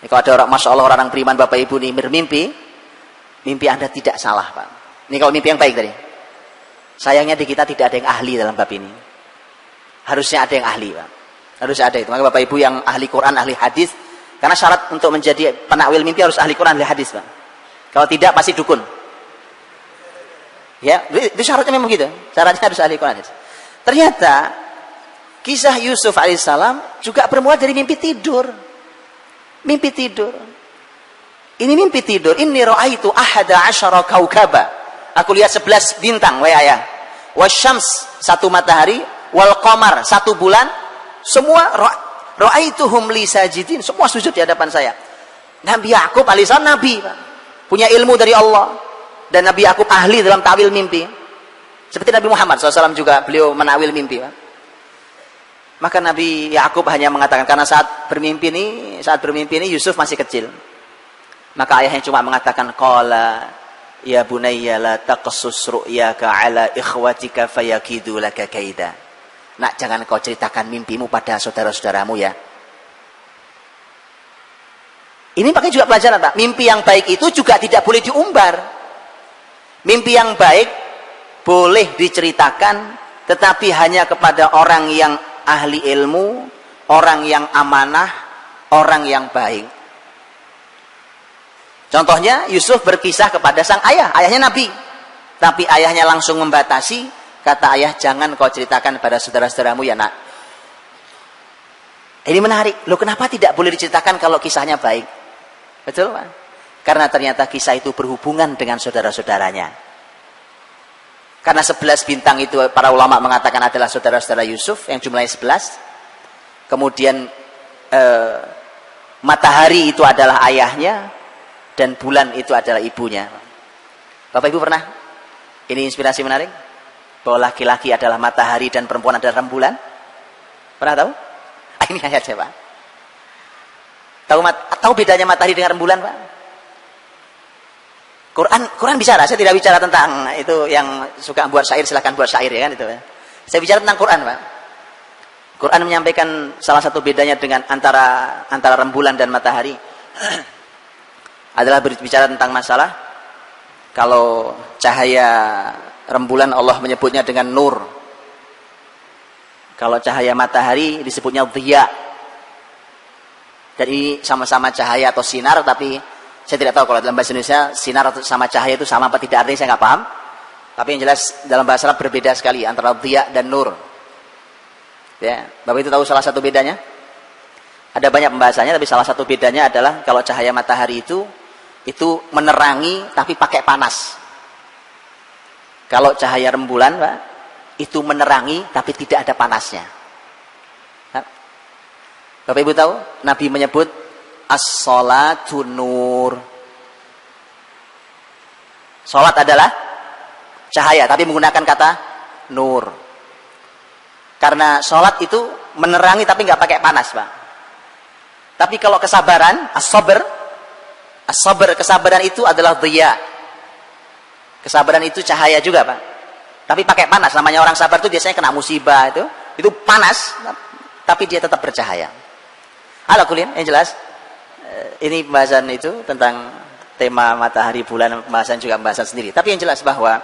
Kalau ada orang, Masya Allah, orang beriman Bapak Ibu nih bermimpi, mimpi Anda tidak salah, Pak. Ini kalau mimpi yang baik tadi. Sayangnya di kita tidak ada yang ahli dalam bab ini. Harusnya ada yang ahli, Pak. Harusnya ada itu. Maka Bapak Ibu yang ahli Quran, ahli hadis, karena syarat untuk menjadi penakwil mimpi harus ahli Quran, ahli hadis, Pak. Kalau tidak pasti dukun. Ya, itu syaratnya memang gitu. Syaratnya harus ahli Quran. Ternyata kisah Yusuf alaihissalam juga bermula dari mimpi tidur. Mimpi tidur. Ini mimpi tidur. Inni ra'aitu ahada asyara kaukaba. Aku lihat 11 bintang, wahai ayah. Wasyams, 1 matahari. Wal qamar, 1 bulan. Semua ra'aituhum li sajidin. Semua sujud di hadapan saya. Nabi Yakub alaihissalam nabi, Pak. Punya ilmu dari Allah. Dan Nabi Yakub ahli dalam ta'wil mimpi. Seperti Nabi Muhammad SAW juga beliau menawil mimpi, Pak. Maka Nabi Yakub hanya mengatakan, karena saat bermimpi ini Yusuf masih kecil. Maka ayahnya cuma mengatakan, qala ya bunayya la taqsus ru'yaka ala ikhwatika fayakidu laka kaida. Nak, jangan kau ceritakan mimpimu pada saudara-saudaramu ya. Ini pakai juga pelajaran, Pak. Mimpi yang baik itu juga tidak boleh diumbar. Mimpi yang baik boleh diceritakan, tetapi hanya kepada orang yang ahli ilmu, orang yang amanah, orang yang baik. Contohnya Yusuf berkisah kepada sang ayah, ayahnya Nabi. Tapi ayahnya langsung membatasi, kata ayah, jangan kau ceritakan pada saudara-saudaramu ya nak. Ini menarik. Loh, kenapa tidak boleh diceritakan kalau kisahnya baik? Betul, Pak? Karena ternyata kisah itu berhubungan dengan saudara-saudaranya. Karena 11 bintang itu para ulama mengatakan adalah saudara-saudara Yusuf yang jumlahnya 11. Kemudian matahari itu adalah ayahnya dan bulan itu adalah ibunya. Bapak Ibu pernah? Ini inspirasi menarik. Bahwa laki-laki adalah matahari dan perempuan adalah rembulan. Pernah tahu? Ini ayat saya, Pak. Tahu bedanya matahari dengan rembulan, Pak? Quran bicara, saya tidak bicara tentang itu yang suka buat syair, silakan buat syair ya kan itu. Saya bicara tentang Quran, Pak. Quran menyampaikan salah satu bedanya dengan antara rembulan dan matahari adalah berbicara tentang masalah kalau cahaya rembulan Allah menyebutnya dengan nur. Kalau cahaya matahari disebutnya dhiya. Jadi sama-sama cahaya atau sinar, tapi saya tidak tahu kalau dalam bahasa Indonesia sinar atau sama cahaya itu sama apa tidak, artinya saya nggak paham. Tapi yang jelas dalam bahasa Arab berbeda sekali antara dhiya dan nur. Ya, Bapak itu tahu salah satu bedanya? Ada banyak pembahasannya, tapi salah satu bedanya adalah kalau cahaya matahari itu menerangi tapi pakai panas. Kalau cahaya rembulan, Pak, itu menerangi tapi tidak ada panasnya. Bapak Ibu tahu, Nabi menyebut as-sholatu nur. Salat adalah cahaya, tapi menggunakan kata nur. Karena salat itu menerangi tapi nggak pakai panas, Pak. Tapi kalau kesabaran, as-sabr, kesabaran itu adalah dhiya. Kesabaran itu cahaya juga, Pak. Tapi pakai panas. Namanya orang sabar itu biasanya kena musibah itu panas, tapi dia tetap bercahaya. Ala kulin, yang jelas ini pembahasan itu tentang tema matahari bulan, pembahasan juga pembahasan sendiri. Tapi yang jelas bahwa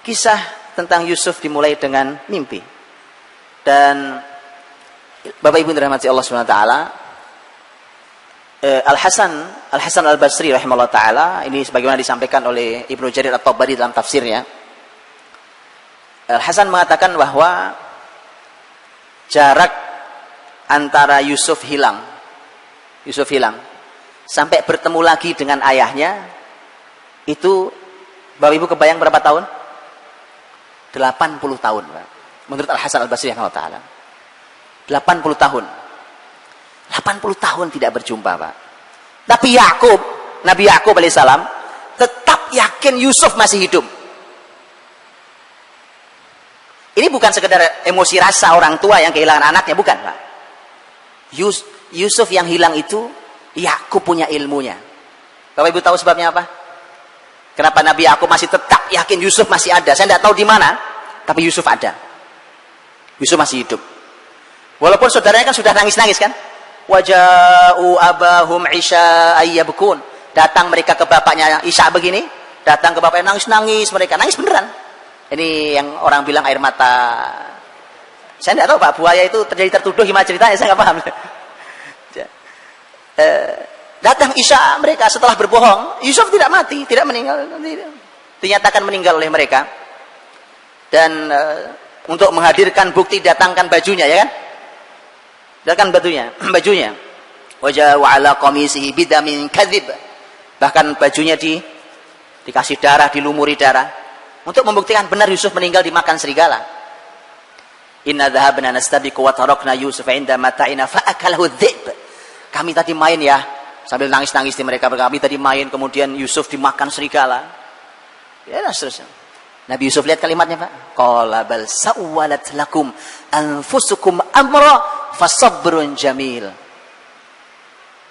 kisah tentang Yusuf dimulai dengan mimpi. Dan Bapak Ibu dirahmati Allah Subhanahu wa taala, Al-Hasan Al-Basri rahimahullah taala, ini sebagaimana disampaikan oleh Ibnu Jarir At-Tabari dalam tafsirnya. Al-Hasan mengatakan bahwa jarak antara Yusuf hilang sampai bertemu lagi dengan ayahnya itu, Bapak Ibu kebayang berapa tahun? 80 tahun, Pak. Menurut Al-Hasan Al-Basri rahimahullah taala. 80 tahun. 80 tahun tidak berjumpa, Pak. Tapi Nabi Yakub alaihissalam tetap yakin Yusuf masih hidup. Ini bukan sekedar emosi rasa orang tua yang kehilangan anaknya, bukan, Pak. Yusuf yang hilang itu Yakub punya ilmunya. Bapak Ibu tahu sebabnya apa? Kenapa Nabi Yakub masih tetap yakin Yusuf masih ada? Saya tidak tahu di mana, tapi Yusuf ada. Yusuf masih hidup. Walaupun saudaranya kan sudah nangis-nangis kan? Waja'u abahum isya ayyabkun. Datang mereka ke bapaknya Isya begini, datang ke bapaknya nangis-nangis, mereka nangis beneran. Ini yang orang bilang air mata. Saya tidak tahu, Pak, buaya itu tertuduh gimana ceritanya, saya nggak paham. Datang Isya mereka setelah berbohong, Yusuf tidak mati, tidak meninggal, dinyatakan meninggal oleh mereka. Dan untuk menghadirkan bukti datangkan bajunya, ya kan? Datangkan bajunya. Wajah wa ala qamisihi bidamin kadzib. Bahkan bajunya dikasih darah, dilumuri darah untuk membuktikan benar Yusuf meninggal dimakan serigala. Inna dhahabna nastabiqu wa tarakna Yusuf 'inda mata'ina fa akalahu dzib. Kami tadi main ya, sambil nangis-nangis di mereka, kami tadi main, kemudian Yusuf dimakan serigala. Ya, seterusnya. Nabi Yusuf lihat kalimatnya, Pak. Qala bal sawwalat lakum anfusukum amra fasabrun jamil.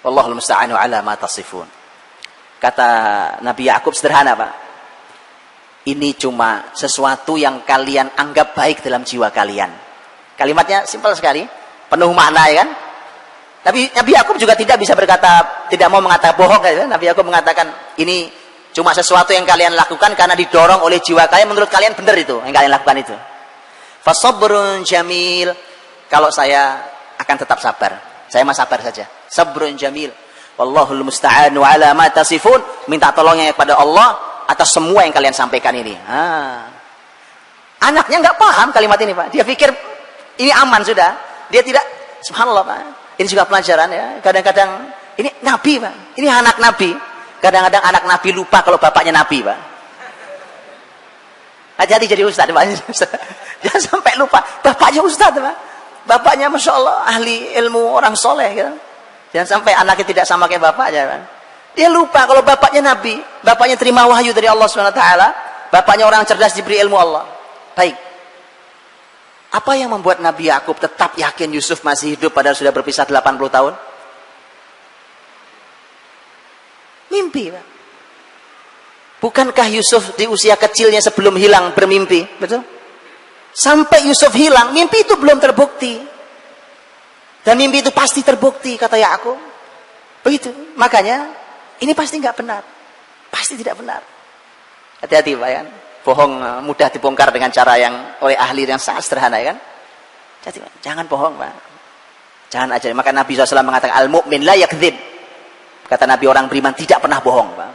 Wallahul musta'anu ala ma tasifun. Kata Nabi Yakub sederhana, Pak. Ini cuma sesuatu yang kalian anggap baik dalam jiwa kalian. Kalimatnya simpel sekali, penuh makna, ya kan? Tapi Nabi Yakub juga tidak bisa berkata, tidak mau mengatakan bohong, kan? Nabi Yakub mengatakan ini cuma sesuatu yang kalian lakukan karena didorong oleh jiwa kalian, menurut kalian benar itu yang kalian lakukan itu. Fasabrun jamil. Kalau saya akan tetap sabar. Saya mah sabar saja. Sabrun jamil. Wallahul musta'anu ala ma tasifun. Minta tolongnya kepada Allah atas semua yang kalian sampaikan ini. Anaknya nggak paham kalimat ini, Pak. Dia pikir ini aman sudah. Dia tidak, subhanallah, Pak. Ini juga pelajaran ya. Kadang-kadang ini nabi, Pak. Ini anak nabi. Kadang-kadang anak nabi lupa kalau bapaknya nabi, Pak. Hati-hati jadi ustaz, Pak. Jangan sampai lupa. Bapaknya ustaz, Pak. Bapaknya Masya Allah ahli ilmu, orang soleh, gitu. Jangan sampai anaknya tidak sama kayak bapaknya, Pak. Dia lupa kalau bapaknya nabi, bapaknya terima wahyu dari Allah SWT, bapaknya orang cerdas diberi ilmu Allah. Baik. Apa yang membuat Nabi Yakub tetap yakin Yusuf masih hidup padahal sudah berpisah 80 tahun? Mimpi, Pak. Bukankah Yusuf di usia kecilnya sebelum hilang bermimpi? Betul? Sampai Yusuf hilang, mimpi itu belum terbukti. Dan mimpi itu pasti terbukti, kata Yakub. Begitu. Makanya, ini pasti nggak benar. Pasti tidak benar. Hati-hati, Pak, ya. Bohong mudah dibongkar dengan cara yang oleh ahli yang sangat sederhana, ya kan? Jadi, jangan bohong, Pak. Jangan aja. Maka Nabi SAW mengatakan, al-mu'min la yakdzib. Kata Nabi, orang beriman tidak pernah bohong, Pak.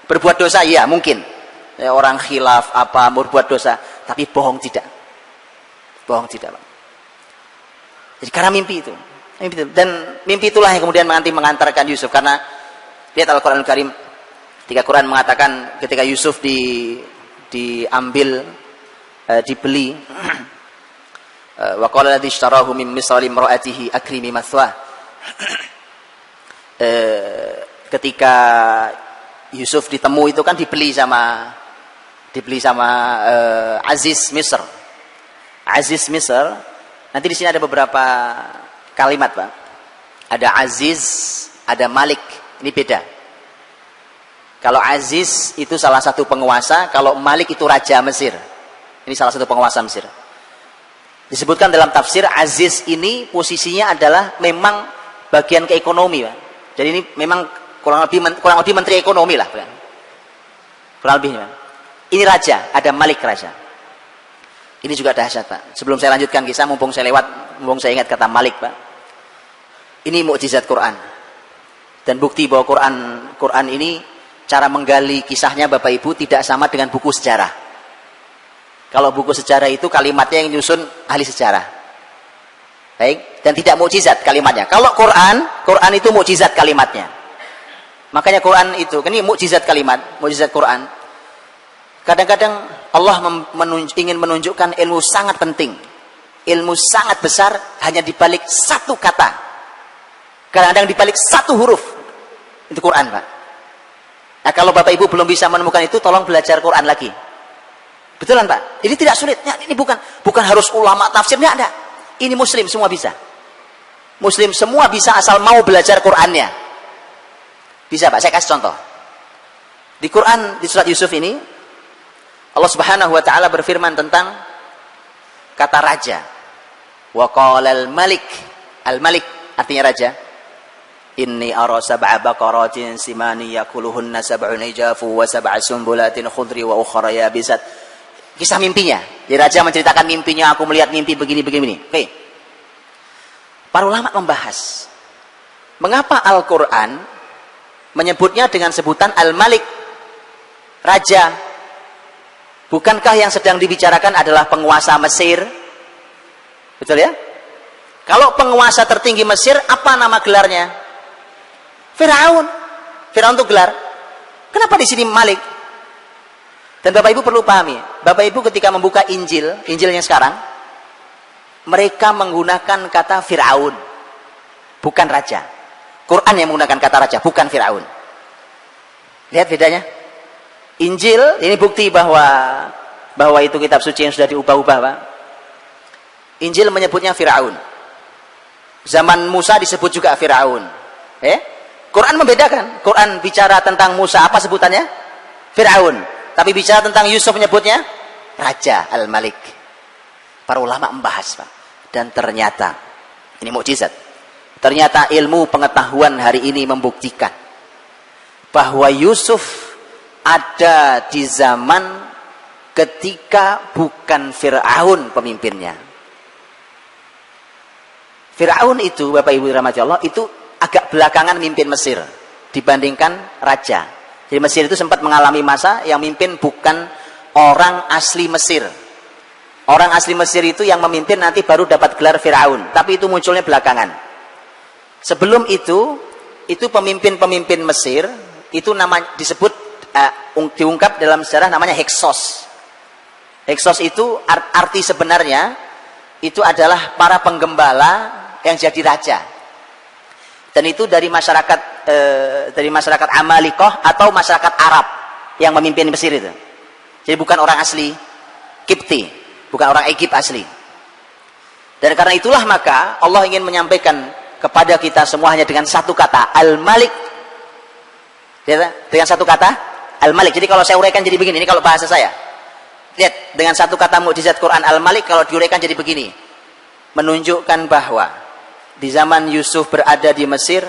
Berbuat dosa, ya mungkin. Ya, orang khilaf, apa, berbuat dosa. Tapi bohong tidak. Bohong tidak, Pak. Jadi karena mimpi itu. Dan mimpi itulah yang kemudian nanti mengantarkan Yusuf. Karena lihat Al-Quran Al-Karim. Ketika Quran mengatakan ketika Yusuf diambil, dibeli. Wa qala alladhi ishtarahu min misri imra'atihi akrimi mathwah. Ketika Yusuf ditemu itu kan dibeli sama Aziz Misr. Aziz Misr. Nanti di sini ada beberapa kalimat, Pak. Ada Aziz, ada Malik. Ini beda. Kalau Aziz itu salah satu penguasa, kalau Malik itu raja Mesir. Ini salah satu penguasa Mesir. Disebutkan dalam tafsir Aziz ini posisinya adalah memang bagian ke ekonomi, Pak. Jadi ini memang kurang lebih menteri ekonomi lah, Pak. Kurang lebih, Pak. Ini raja, ada Malik raja. Ini juga dahsyat, Pak. Sebelum saya lanjutkan kisah, mumpung saya ingat kata Malik, Pak. Ini mukjizat Quran. Dan bukti bahwa Quran ini cara menggali kisahnya Bapak Ibu tidak sama dengan buku sejarah. Kalau buku sejarah itu kalimatnya yang nyusun ahli sejarah. Baik, dan tidak mukjizat kalimatnya. Kalau Quran itu mukjizat kalimatnya. Makanya Quran itu, ini mukjizat kalimat, mukjizat Quran. Kadang-kadang Allah ingin menunjukkan ilmu sangat penting, ilmu sangat besar hanya dibalik satu kata, kadang-kadang dibalik satu huruf. Itu Quran, Pak. Nah, kalau Bapak Ibu belum bisa menemukan itu, tolong belajar Quran lagi. Betulan, Pak. Ini tidak sulit. Ini bukan harus ulama tafsirnya ada. Ini Muslim semua bisa. Muslim semua bisa asal mau belajar Qurannya. Bisa, Pak. Saya kasih contoh. Di Quran di surat Yusuf ini Allah Subhanahu wa taala berfirman tentang kata raja. Wa qala al-malik. Al-malik artinya raja. Inni ara sab'a baqaratin simani yakuluhunna sab'un hijafu wa sab'a sumbulatin khudri wa ukhra yabisat. Kisah mimpinya. Jadi raja menceritakan mimpinya, aku melihat mimpi begini. Oke. Para ulama membahas mengapa Al-Qur'an menyebutnya dengan sebutan Al-Malik, raja. Bukankah yang sedang dibicarakan adalah penguasa Mesir? Betul ya? Kalau penguasa tertinggi Mesir, apa nama gelarnya? Firaun. Firaun itu gelar. Kenapa di sini Malik? Dan Bapak Ibu perlu pahami, Bapak Ibu ketika membuka Injilnya sekarang, mereka menggunakan kata Firaun, bukan raja. Quran yang menggunakan kata raja, bukan Firaun. Lihat bedanya. Injil ini bukti bahwa itu kitab suci yang sudah diubah-ubah, Pak. Injil menyebutnya Firaun. Zaman Musa disebut juga Firaun. Quran membedakan. Quran bicara tentang Musa, apa sebutannya? Firaun. Tapi bicara tentang Yusuf menyebutnya Raja Al-Malik. Para ulama membahas, Pak. Dan ternyata ini mukjizat. Ternyata ilmu pengetahuan hari ini membuktikan bahwa Yusuf ada di zaman ketika bukan Fir'aun pemimpinnya. Fir'aun itu, Bapak Ibu rahmati Allah, itu agak belakangan mimpin Mesir dibandingkan raja. Jadi Mesir itu sempat mengalami masa yang mimpin bukan orang asli Mesir. Orang asli Mesir itu yang memimpin nanti baru dapat gelar Fir'aun. Tapi itu munculnya belakangan. Sebelum itu pemimpin-pemimpin Mesir itu nama disebut diungkap dalam sejarah namanya Hyksos. Hyksos itu arti sebenarnya itu adalah para penggembala yang jadi raja. Dan itu dari masyarakat Amalikoh atau masyarakat Arab yang memimpin Mesir itu. Jadi bukan orang asli Kipti, bukan orang Egypt asli. Dan karena itulah maka Allah ingin menyampaikan kepada kita semua hanya dengan satu kata, Al-Malik. Dengan satu kata, Al-Malik. Jadi kalau saya uraikan jadi begini, ini kalau bahasa saya. Lihat, dengan satu kata mukjizat Quran Al-Malik kalau diuraikan jadi begini. Menunjukkan bahwa di zaman Yusuf berada di Mesir,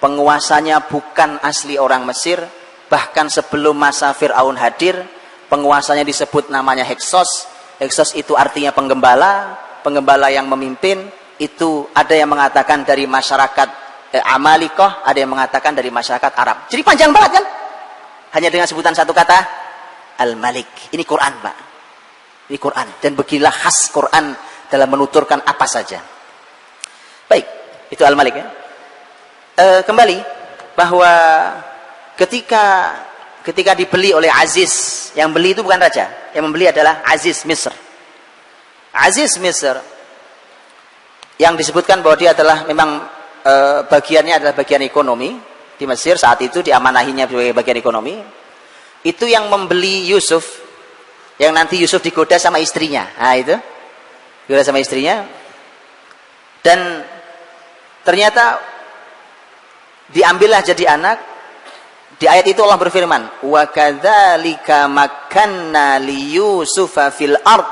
penguasanya bukan asli orang Mesir, bahkan sebelum masa Fir'aun hadir, penguasanya disebut namanya Heksos. Heksos itu artinya penggembala, penggembala yang memimpin. Itu ada yang mengatakan dari masyarakat Amalikoh, ada yang mengatakan dari masyarakat Arab. Jadi panjang banget kan? Hanya dengan sebutan satu kata, Al-Malik. Ini Quran, Pak. Ini Quran. Dan beginilah khas Quran dalam menuturkan apa saja. Baik, itu Al-Malik ya. Kembali bahwa ketika dibeli oleh Aziz, yang beli itu bukan raja, yang membeli adalah Aziz Misr. Aziz Misr yang disebutkan bahwa dia adalah memang bagiannya adalah bagian ekonomi di Mesir saat itu, diamanahinya sebagai bagian ekonomi. Itu yang membeli Yusuf, yang nanti Yusuf digoda sama istrinya. Nah itu, digoda sama istrinya. Dan ternyata diambillah jadi anak. Di ayat itu Allah berfirman, wa kadzalika makkanna li Yusufa fil ard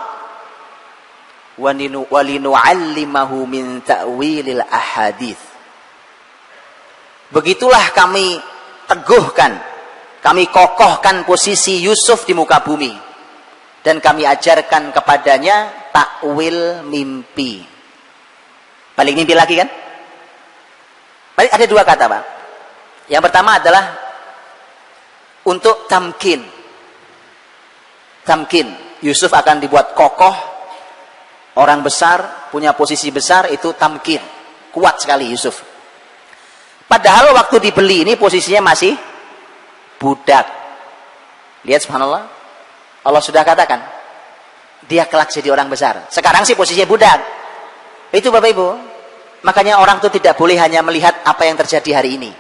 wa linu'allimahu min ta'wilil ahadits. Begitulah kami teguhkan, kami kokohkan posisi Yusuf di muka bumi, dan kami ajarkan kepadanya takwil mimpi. Balik mimpi lagi kan? Balik, ada dua kata, Pak. Yang pertama adalah untuk tamkin. Tamkin. Yusuf akan dibuat kokoh, orang besar, punya posisi besar, itu tamkin. Kuat sekali Yusuf. Padahal waktu dibeli ini posisinya masih budak. Lihat subhanallah. Allah sudah katakan, dia kelak jadi orang besar. Sekarang sih posisinya budak. Itu Bapak Ibu. Makanya orang itu tidak boleh hanya melihat apa yang terjadi hari ini.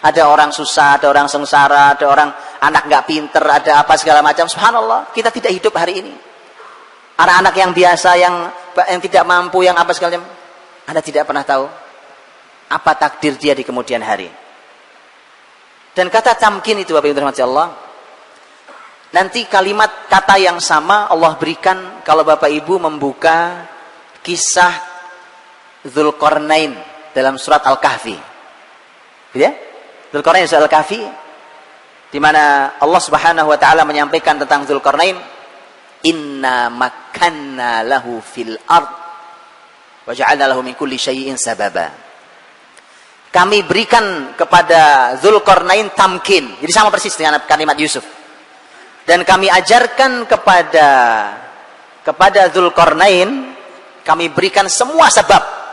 Ada orang susah, ada orang sengsara, ada orang anak nggak pinter, ada apa segala macam. Subhanallah, kita tidak hidup hari ini. Anak-anak yang biasa, yang tidak mampu, yang apa segala macam. Anda tidak pernah tahu apa takdir dia di kemudian hari. Dan kata tamkin itu Bapak Ibu rahmati Allah, nanti kalimat kata yang sama Allah berikan kalau Bapak Ibu membuka kisah Dzulqarnain dalam surat Al-Kahfi. Gitu ya? Dzulqarnain surat Al-Kahfi, di mana Allah Subhanahu wa taala menyampaikan tentang Dzulqarnain, inna makkanna lahu fil ard wa ja'alna lahu min kulli syai'in sababa. Kami berikan kepada Dzulqarnain tamkin. Jadi sama persis dengan kalimat Yusuf. Dan kami ajarkan kepada Dzulqarnain, kami berikan semua sebab.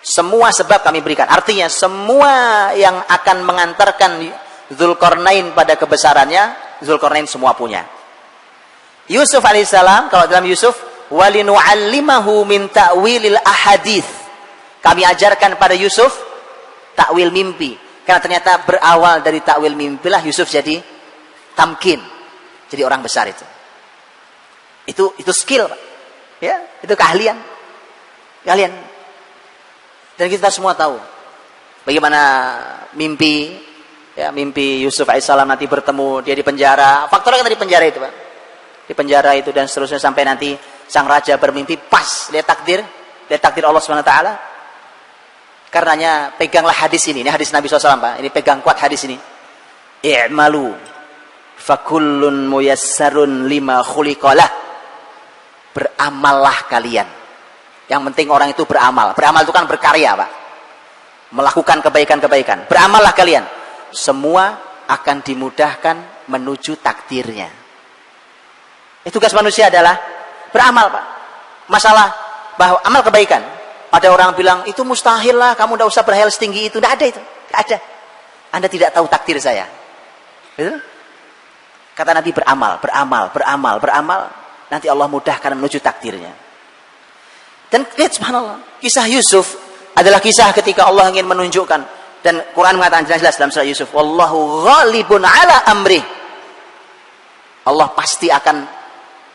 Semua sebab kami berikan. Artinya semua yang akan mengantarkan Dzulqarnain pada kebesarannya, Dzulqarnain semua punya. Yusuf alaihissalam, kalau dalam Yusuf, walinu'allimahu min ta'wilil ahadits. Kami ajarkan pada Yusuf takwil mimpi. Karena ternyata berawal dari takwil mimpilah Yusuf jadi tamkin. Jadi orang besar itu. Itu skill, Pak. Ya, itu keahlian. Keahlian. Dan kita semua tahu bagaimana mimpi, ya, mimpi Yusuf alaihissalam nanti bertemu dia di penjara. Faktornya kan di penjara itu, Pak. Di penjara itu dan seterusnya sampai nanti sang raja bermimpi pas lihat takdir Allah Subhanahu wa taala. Karenanya peganglah hadis ini hadis Nabi SAW, Pak. Ini pegang kuat hadis ini. I'malu fakullun muyassarun lima khuliqalah. Beramallah kalian. Yang penting orang itu beramal. Beramal itu kan berkarya, Pak. Melakukan kebaikan-kebaikan. Beramallah kalian. Semua akan dimudahkan menuju takdirnya. Tugas manusia adalah beramal, Pak. Masalah bahwa amal kebaikan. Ada orang bilang, itu mustahil lah, kamu tidak usah berhayal setinggi itu. Tidak ada itu. Tidak ada. Anda tidak tahu takdir saya. Betul? Kata Nabi, beramal. Nanti Allah mudahkan menuju takdirnya. Dan lihat subhanallah, kisah Yusuf adalah kisah ketika Allah ingin menunjukkan. Dan Quran mengatakan jelas dalam surah Yusuf, wallahu ghalibun ala amrih. Allah pasti akan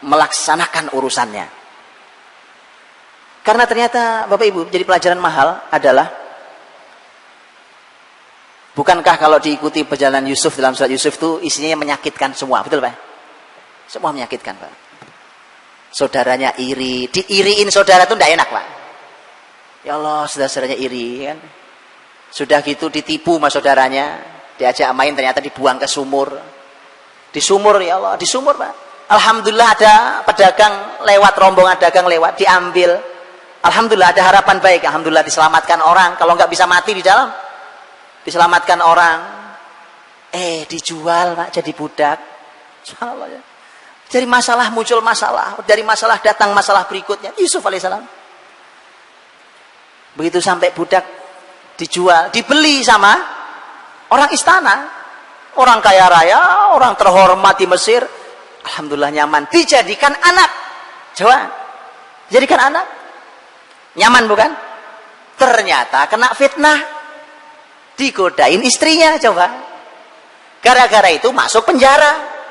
melaksanakan urusannya. Karena ternyata Bapak Ibu jadi pelajaran mahal adalah, bukankah kalau diikuti perjalanan Yusuf dalam surat Yusuf itu isinya menyakitkan semua, betul Pak? Semua menyakitkan Pak. Saudaranya iri, diiriin saudara itu tidak enak Pak. Ya Allah, saudara-saudaranya iri kan. Sudah gitu ditipu sama saudaranya, diajak main ternyata dibuang ke sumur. Di sumur, ya Allah, di sumur Pak. Alhamdulillah ada pedagang lewat, rombongan dagang lewat, diambil. Alhamdulillah ada harapan baik, alhamdulillah diselamatkan orang. Kalau nggak bisa mati di dalam, diselamatkan orang. Dijual Pak, jadi budak. Subhanallah ya. Dari masalah muncul masalah, dari masalah datang masalah berikutnya. Yusuf alaihissalam. Begitu sampai budak, dijual, dibeli sama orang istana, orang kaya raya, orang terhormat di Mesir. Alhamdulillah nyaman, dijadikan anak. Coba, jadikan anak. Nyaman bukan? Ternyata kena fitnah, digodain istrinya. Coba, gara-gara itu masuk penjara.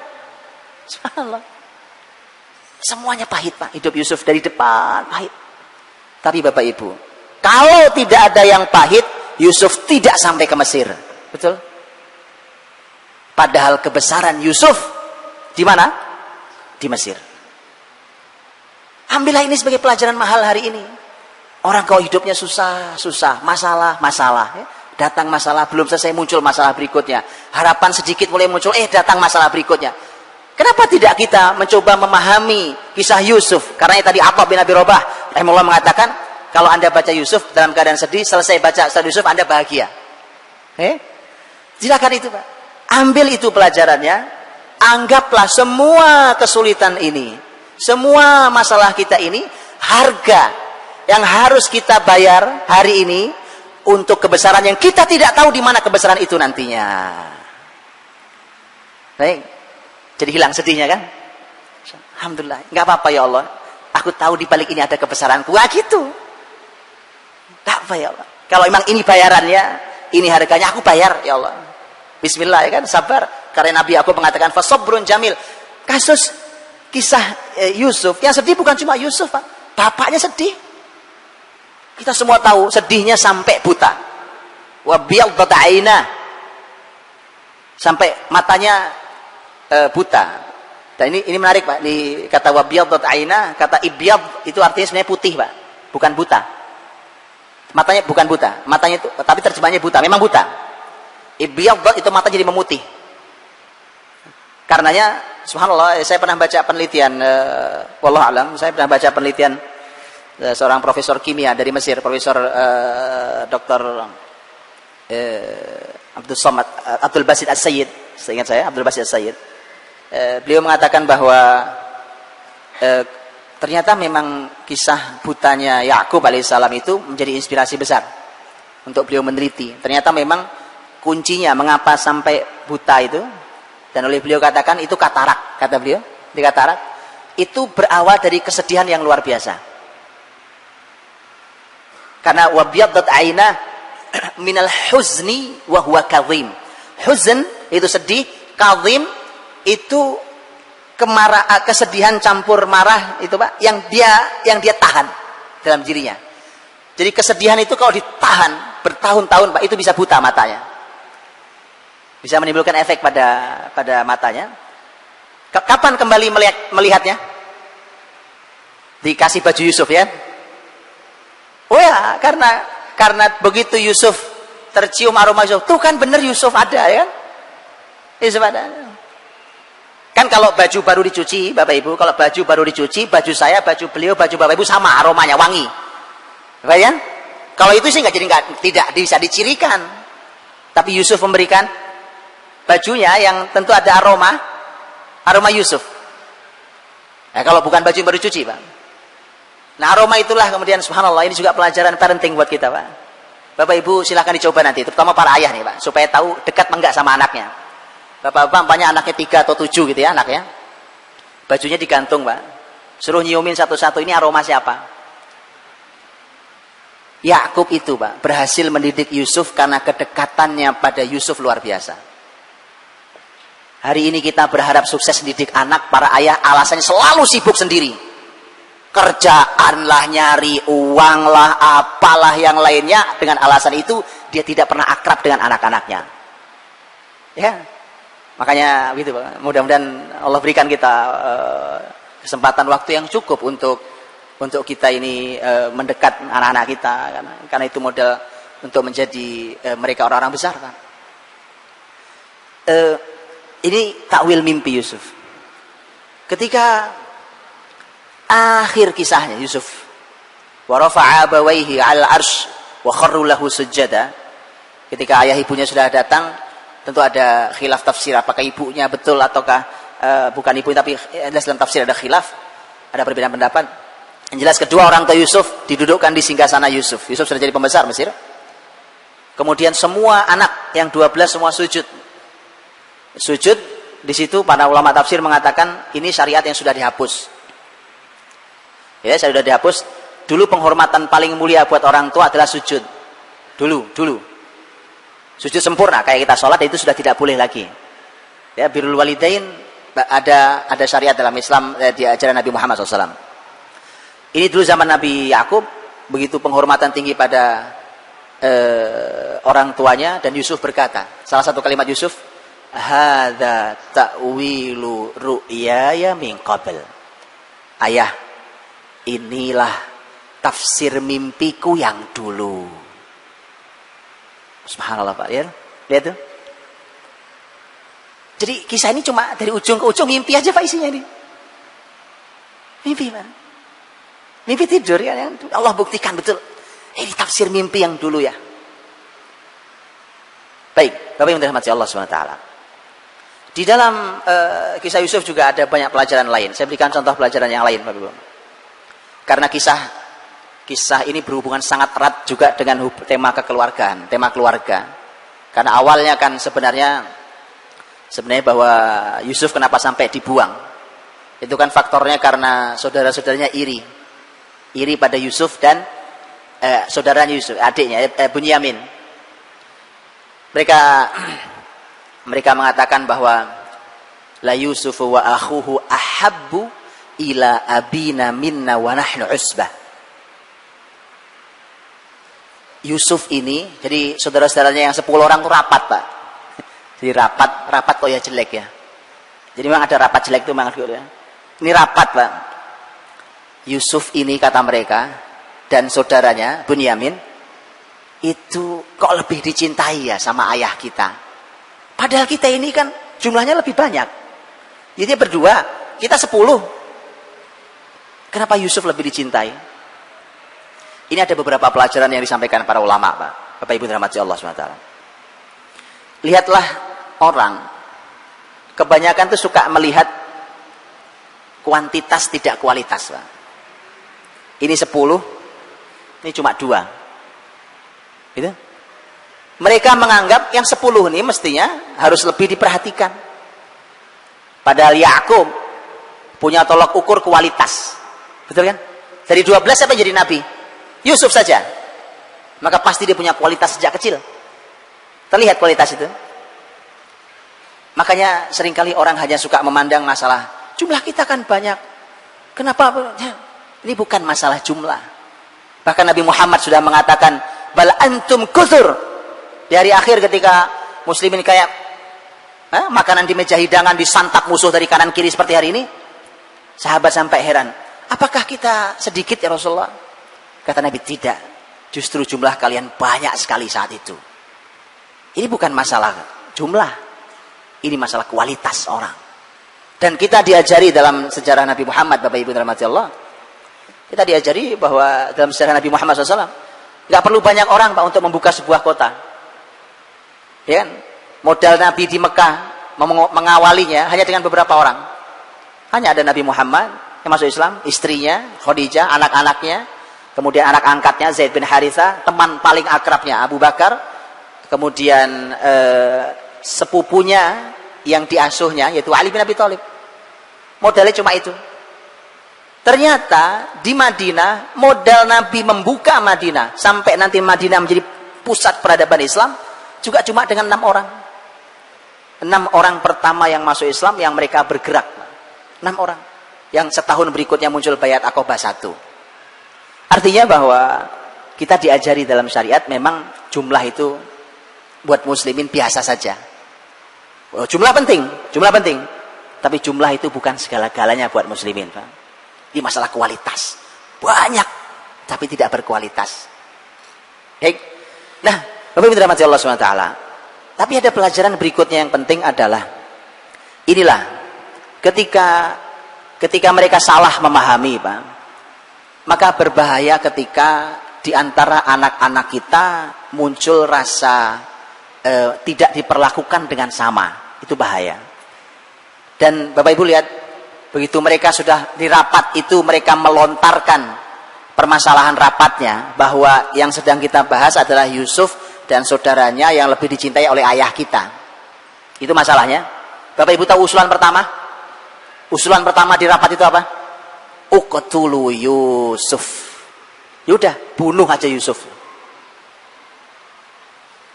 Subhanallah. Semuanya pahit Pak, hidup Yusuf dari depan pahit. Tapi Bapak Ibu, kalau tidak ada yang pahit, Yusuf tidak sampai ke Mesir. Betul? Padahal kebesaran Yusuf di mana? Di Mesir. Ambillah ini sebagai pelajaran mahal hari ini. Orang kalau hidupnya susah, masalah. Ya. Datang masalah, belum selesai muncul masalah berikutnya. Harapan sedikit mulai muncul, datang masalah berikutnya. Kenapa tidak kita mencoba memahami kisah Yusuf? Karena tadi Atha bin Abi Rabah rahimahullah mengatakan, kalau Anda baca Yusuf dalam keadaan sedih, selesai baca surat Yusuf Anda bahagia. Silakan itu Pak. Ambil itu pelajarannya. Anggaplah semua kesulitan ini, semua masalah kita ini, harga yang harus kita bayar hari ini untuk kebesaran yang kita tidak tahu di mana kebesaran itu nantinya. Baik. Jadi hilang sedihnya kan? Alhamdulillah. Enggak apa-apa ya Allah. Aku tahu di balik ini ada kebesaranku. Gitu. Enggak apa ya Allah. Kalau memang ini bayarannya, ini harganya, aku bayar ya Allah. Bismillah ya kan, sabar. Karena Nabi aku mengatakan fasabrun jamil. Kasus kisah Yusuf, yang sedih bukan cuma Yusuf Pak. Bapaknya sedih. Kita semua tahu sedihnya sampai buta. Wa biyaddat ainah. Sampai matanya buta. Dan ini menarik Pak, di kata wa biyaddat ainah, kata ibyad itu artinya sebenarnya putih Pak, bukan buta. Matanya bukan buta, matanya itu tapi terjemahnya buta, memang buta. Ibyaddat itu mata jadi memutih. Karenanya subhanallah, saya pernah baca penelitian wallahu alam, saya pernah baca penelitian seorang profesor kimia dari Mesir, Profesor Dr. Abdul Basit As-Sayyid, seingat saya Abdul Basit As-Sayyid. Beliau mengatakan bahwa ternyata memang kisah butanya Yakub alaihissalam itu menjadi inspirasi besar untuk beliau meneliti. Ternyata memang kuncinya mengapa sampai buta itu, dan oleh beliau katakan itu katarak, kata beliau, di katarak itu berawal dari kesedihan yang luar biasa. Karena wabiyaddat ainah minal huzni wa huwa kadhim. Huzn itu sedih, kadhim itu kesedihan campur marah itu Pak, yang dia tahan dalam dirinya. Jadi kesedihan itu kalau ditahan bertahun-tahun Pak, itu bisa buta matanya. Bisa menimbulkan efek pada matanya. Kapan kembali melihatnya? Dikasih baju Yusuf ya. Oh ya, karena begitu Yusuf tercium aroma Yusuf, tuh kan bener Yusuf ada ya kan? Yusuf ada. Kan kalau baju baru dicuci, Bapak Ibu, kalau baju baru dicuci, baju saya, baju beliau, baju Bapak Ibu sama aromanya, wangi. Bapak ya? Kalau itu sih tidak bisa dicirikan. Tapi Yusuf memberikan bajunya yang tentu ada aroma Yusuf. Nah, kalau bukan baju yang baru dicuci, Pak. Nah, aroma itulah kemudian subhanallah, ini juga pelajaran parenting buat kita, Pak. Bapak Ibu silahkan dicoba nanti, terutama para ayah nih, Pak, supaya tahu dekat enggak sama anaknya. Bapak-bapak umpamanya anaknya 3 atau 7 gitu ya anaknya. Bajunya digantung, Pak. Suruh nyiumin satu-satu, ini aroma siapa? Yakub itu, Pak, berhasil mendidik Yusuf karena kedekatannya pada Yusuf luar biasa. Hari ini kita berharap sukses mendidik anak, para ayah alasannya selalu sibuk sendiri. kerjaan lah, nyari uang lah, apalah yang lainnya. Dengan alasan itu dia tidak pernah akrab dengan anak-anaknya. Ya, makanya gitu Pak. Mudah-mudahan Allah berikan kita kesempatan waktu yang cukup untuk kita ini mendekat anak-anak kita, karena itu modal untuk menjadi mereka orang-orang besar kan. Ini takwil mimpi Yusuf. Ketika akhir kisahnya Yusuf, wa rafa'a abawaihi 'alal 'arsy wa kharru lahu sujada. Ketika ayah ibunya sudah datang, tentu ada khilaf tafsir, apakah ibunya betul ataukah bukan ibu, tapi dalam tafsir ada khilaf, ada perbedaan pendapat. Yang jelas kedua orang tua Yusuf didudukkan di singgasana Yusuf. Yusuf sudah jadi pembesar Mesir. Kemudian semua anak yang 12 semua sujud. Sujud di situ para ulama tafsir mengatakan ini syariat yang sudah dihapus. Ya, sudah dihapus. Dulu penghormatan paling mulia buat orang tua adalah sujud. Dulu. Sujud sempurna kayak kita sholat itu sudah tidak boleh lagi. Ya, birrul walidain ada syariat dalam Islam di ajaran Nabi Muhammad SAW. Ini dulu zaman Nabi Yakub, begitu penghormatan tinggi pada orang tuanya, dan Yusuf berkata, salah satu kalimat Yusuf, hadza ta'wilu ru'yaya min qabl. Ayah, inilah tafsir mimpiku yang dulu. Subhanallah Pak, ya. Lihat tuh. Jadi kisah ini cuma dari ujung ke ujung mimpi aja Pak isinya ini. Mimpi Pak. Mimpi tidur ya. Allah buktikan betul. Ini tafsir mimpi yang dulu ya. Baik, Bapak yang dirahmati Allah SWT. Di dalam kisah Yusuf juga ada banyak pelajaran lain. Saya berikan contoh pelajaran yang lain Bapak Ibu. Karena kisah ini berhubungan sangat erat juga dengan tema kekeluargaan, tema keluarga. Karena awalnya kan sebenarnya bahwa Yusuf kenapa sampai dibuang. Itu kan faktornya karena saudara-saudaranya iri pada Yusuf dan saudaranya Yusuf, adiknya Bunyamin. Mereka mengatakan bahwa la Yusufu wa akhuhu ahabbu ila abina minna wa nahnu usbah. Yusuf ini, jadi saudara-saudaranya yang 10 orang itu rapat Pak. Jadi rapat kok ya jelek ya. Jadi memang ada rapat jelek itu memang ya. Ini rapat Pak. Yusuf ini kata mereka dan saudaranya Bunyamin itu kok lebih dicintai ya sama ayah kita. Padahal kita ini kan jumlahnya lebih banyak. Jadi berdua, kita 10. Kenapa Yusuf lebih dicintai? Ini ada beberapa pelajaran yang disampaikan para ulama Pak. Bapak Ibu dirahmati Allah SWT. Lihatlah orang, kebanyakan tuh suka melihat kuantitas tidak kualitas Pak. Ini 10, ini cuma 2. Gitu? Mereka menganggap yang 10 ini mestinya harus lebih diperhatikan. Padahal Yakub punya tolak ukur kualitas. Betul kan? Dari 12 siapa yang jadi nabi? Yusuf saja. Maka pasti dia punya kualitas sejak kecil. Terlihat kualitas itu. Makanya seringkali orang hanya suka memandang masalah jumlah kita kan banyak. Kenapa? Ini bukan masalah jumlah. Bahkan Nabi Muhammad sudah mengatakan bal antum kuthur. Di hari akhir ketika muslimin kayak makanan di meja hidangan disantap musuh dari kanan kiri seperti hari ini, sahabat sampai heran, apakah kita sedikit ya Rasulullah? Kata Nabi, tidak. Justru jumlah kalian banyak sekali saat itu. Ini bukan masalah jumlah. Ini masalah kualitas orang. Dan kita diajari dalam sejarah Nabi Muhammad, Bapak Ibu dirahmati Allah, kita diajari bahwa dalam sejarah Nabi Muhammad SAW, nggak perlu banyak orang Pak untuk membuka sebuah kota. Ya kan? Modal Nabi di Mekah mengawalinya hanya dengan beberapa orang. Hanya ada Nabi Muhammad yang masuk Islam, istrinya Khadijah, anak-anaknya, kemudian anak angkatnya Zaid bin Haritha, teman paling akrabnya Abu Bakar, kemudian sepupunya yang diasuhnya yaitu Ali bin Abi Thalib. Modalnya cuma itu. Ternyata di Madinah, modal Nabi membuka Madinah sampai nanti Madinah menjadi pusat peradaban Islam juga cuma dengan 6 orang. 6 orang pertama yang masuk Islam yang mereka bergerak. 6 orang. yang setahun berikutnya muncul Bayat Aqabah 1. Artinya bahwa kita diajari dalam syariat memang jumlah itu buat muslimin biasa saja. Jumlah penting. Tapi jumlah itu bukan segala-galanya buat muslimin, Pak. Ini masalah kualitas. Banyak, tapi tidak berkualitas. Baik. Nah, Bapak Ibu dirahmati Allah SWT. Tapi ada pelajaran berikutnya yang penting adalah inilah ketika mereka salah memahami, Pak, maka berbahaya ketika di antara anak-anak kita muncul rasa tidak diperlakukan dengan sama. Itu bahaya. Dan Bapak Ibu lihat, begitu mereka sudah di rapat itu, mereka melontarkan permasalahan rapatnya bahwa yang sedang kita bahas adalah Yusuf dan saudaranya yang lebih dicintai oleh ayah kita. Itu masalahnya. Bapak Ibu tahu usulan pertama? Usulan pertama di rapat itu apa? Uqtulu Yusuf. Yaudah, bunuh aja Yusuf.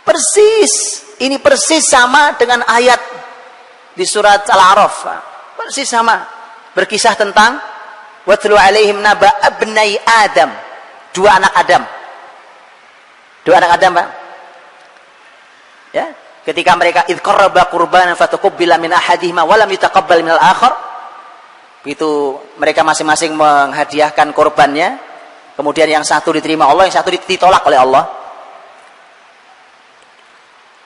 Persis, ini persis sama dengan ayat di surat Al-A'raf. Persis sama. Berkisah tentang watlu alaihim naba abnai Adam. Dua anak Adam, Pak. Ya, ketika mereka id qarraba qurbanan fatuqabbala min ahadihima wa lam yutaqabbal minal akhar. Itu mereka masing-masing menghadiahkan korbannya, kemudian yang satu diterima Allah, yang satu ditolak oleh Allah.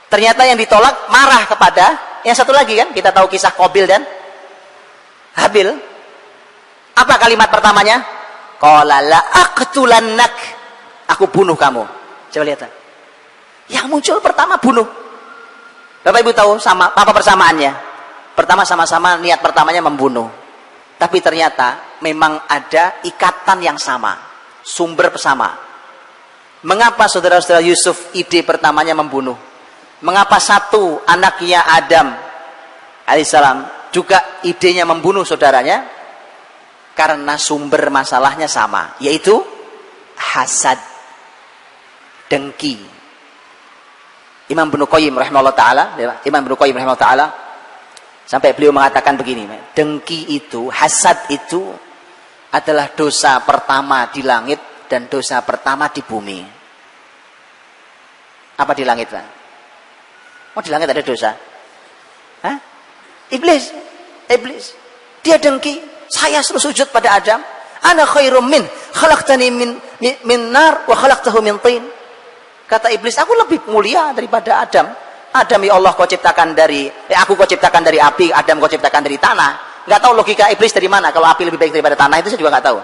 Ternyata yang ditolak marah kepada yang satu lagi, kan? Kita tahu kisah Qabil dan Habil. Apa kalimat pertamanya? Qala la aqtulannak. Aku bunuh kamu. Coba lihat. Yang muncul pertama bunuh. Bapak Ibu tahu sama apa persamaannya? Pertama sama-sama niat pertamanya membunuh. Tapi ternyata memang ada ikatan yang sama, sumber bersama. Mengapa saudara-saudara Yusuf ide pertamanya membunuh? Mengapa satu anaknya Adam alaihissalam juga idenya membunuh saudaranya? Karena sumber masalahnya sama, yaitu hasad, dengki. Imam Ibnu Qayyim rahimahullah taala, sampai beliau mengatakan begini, dengki itu, hasad itu adalah dosa pertama di langit dan dosa pertama di bumi. Apa di langit, Pak? Oh, di langit ada dosa. Hah? Iblis. Dia dengki. Saya suruh sujud pada Adam. Ana khairum min, khalaqtani min nar wa khalaqtahu min tin. Kata iblis, aku lebih mulia daripada Adam. Adam ya Allah kau ciptakan aku kau ciptakan dari api, Adam kau ciptakan dari tanah. Enggak tahu logika iblis dari mana. Kalau api lebih baik daripada tanah itu saya juga enggak tahu.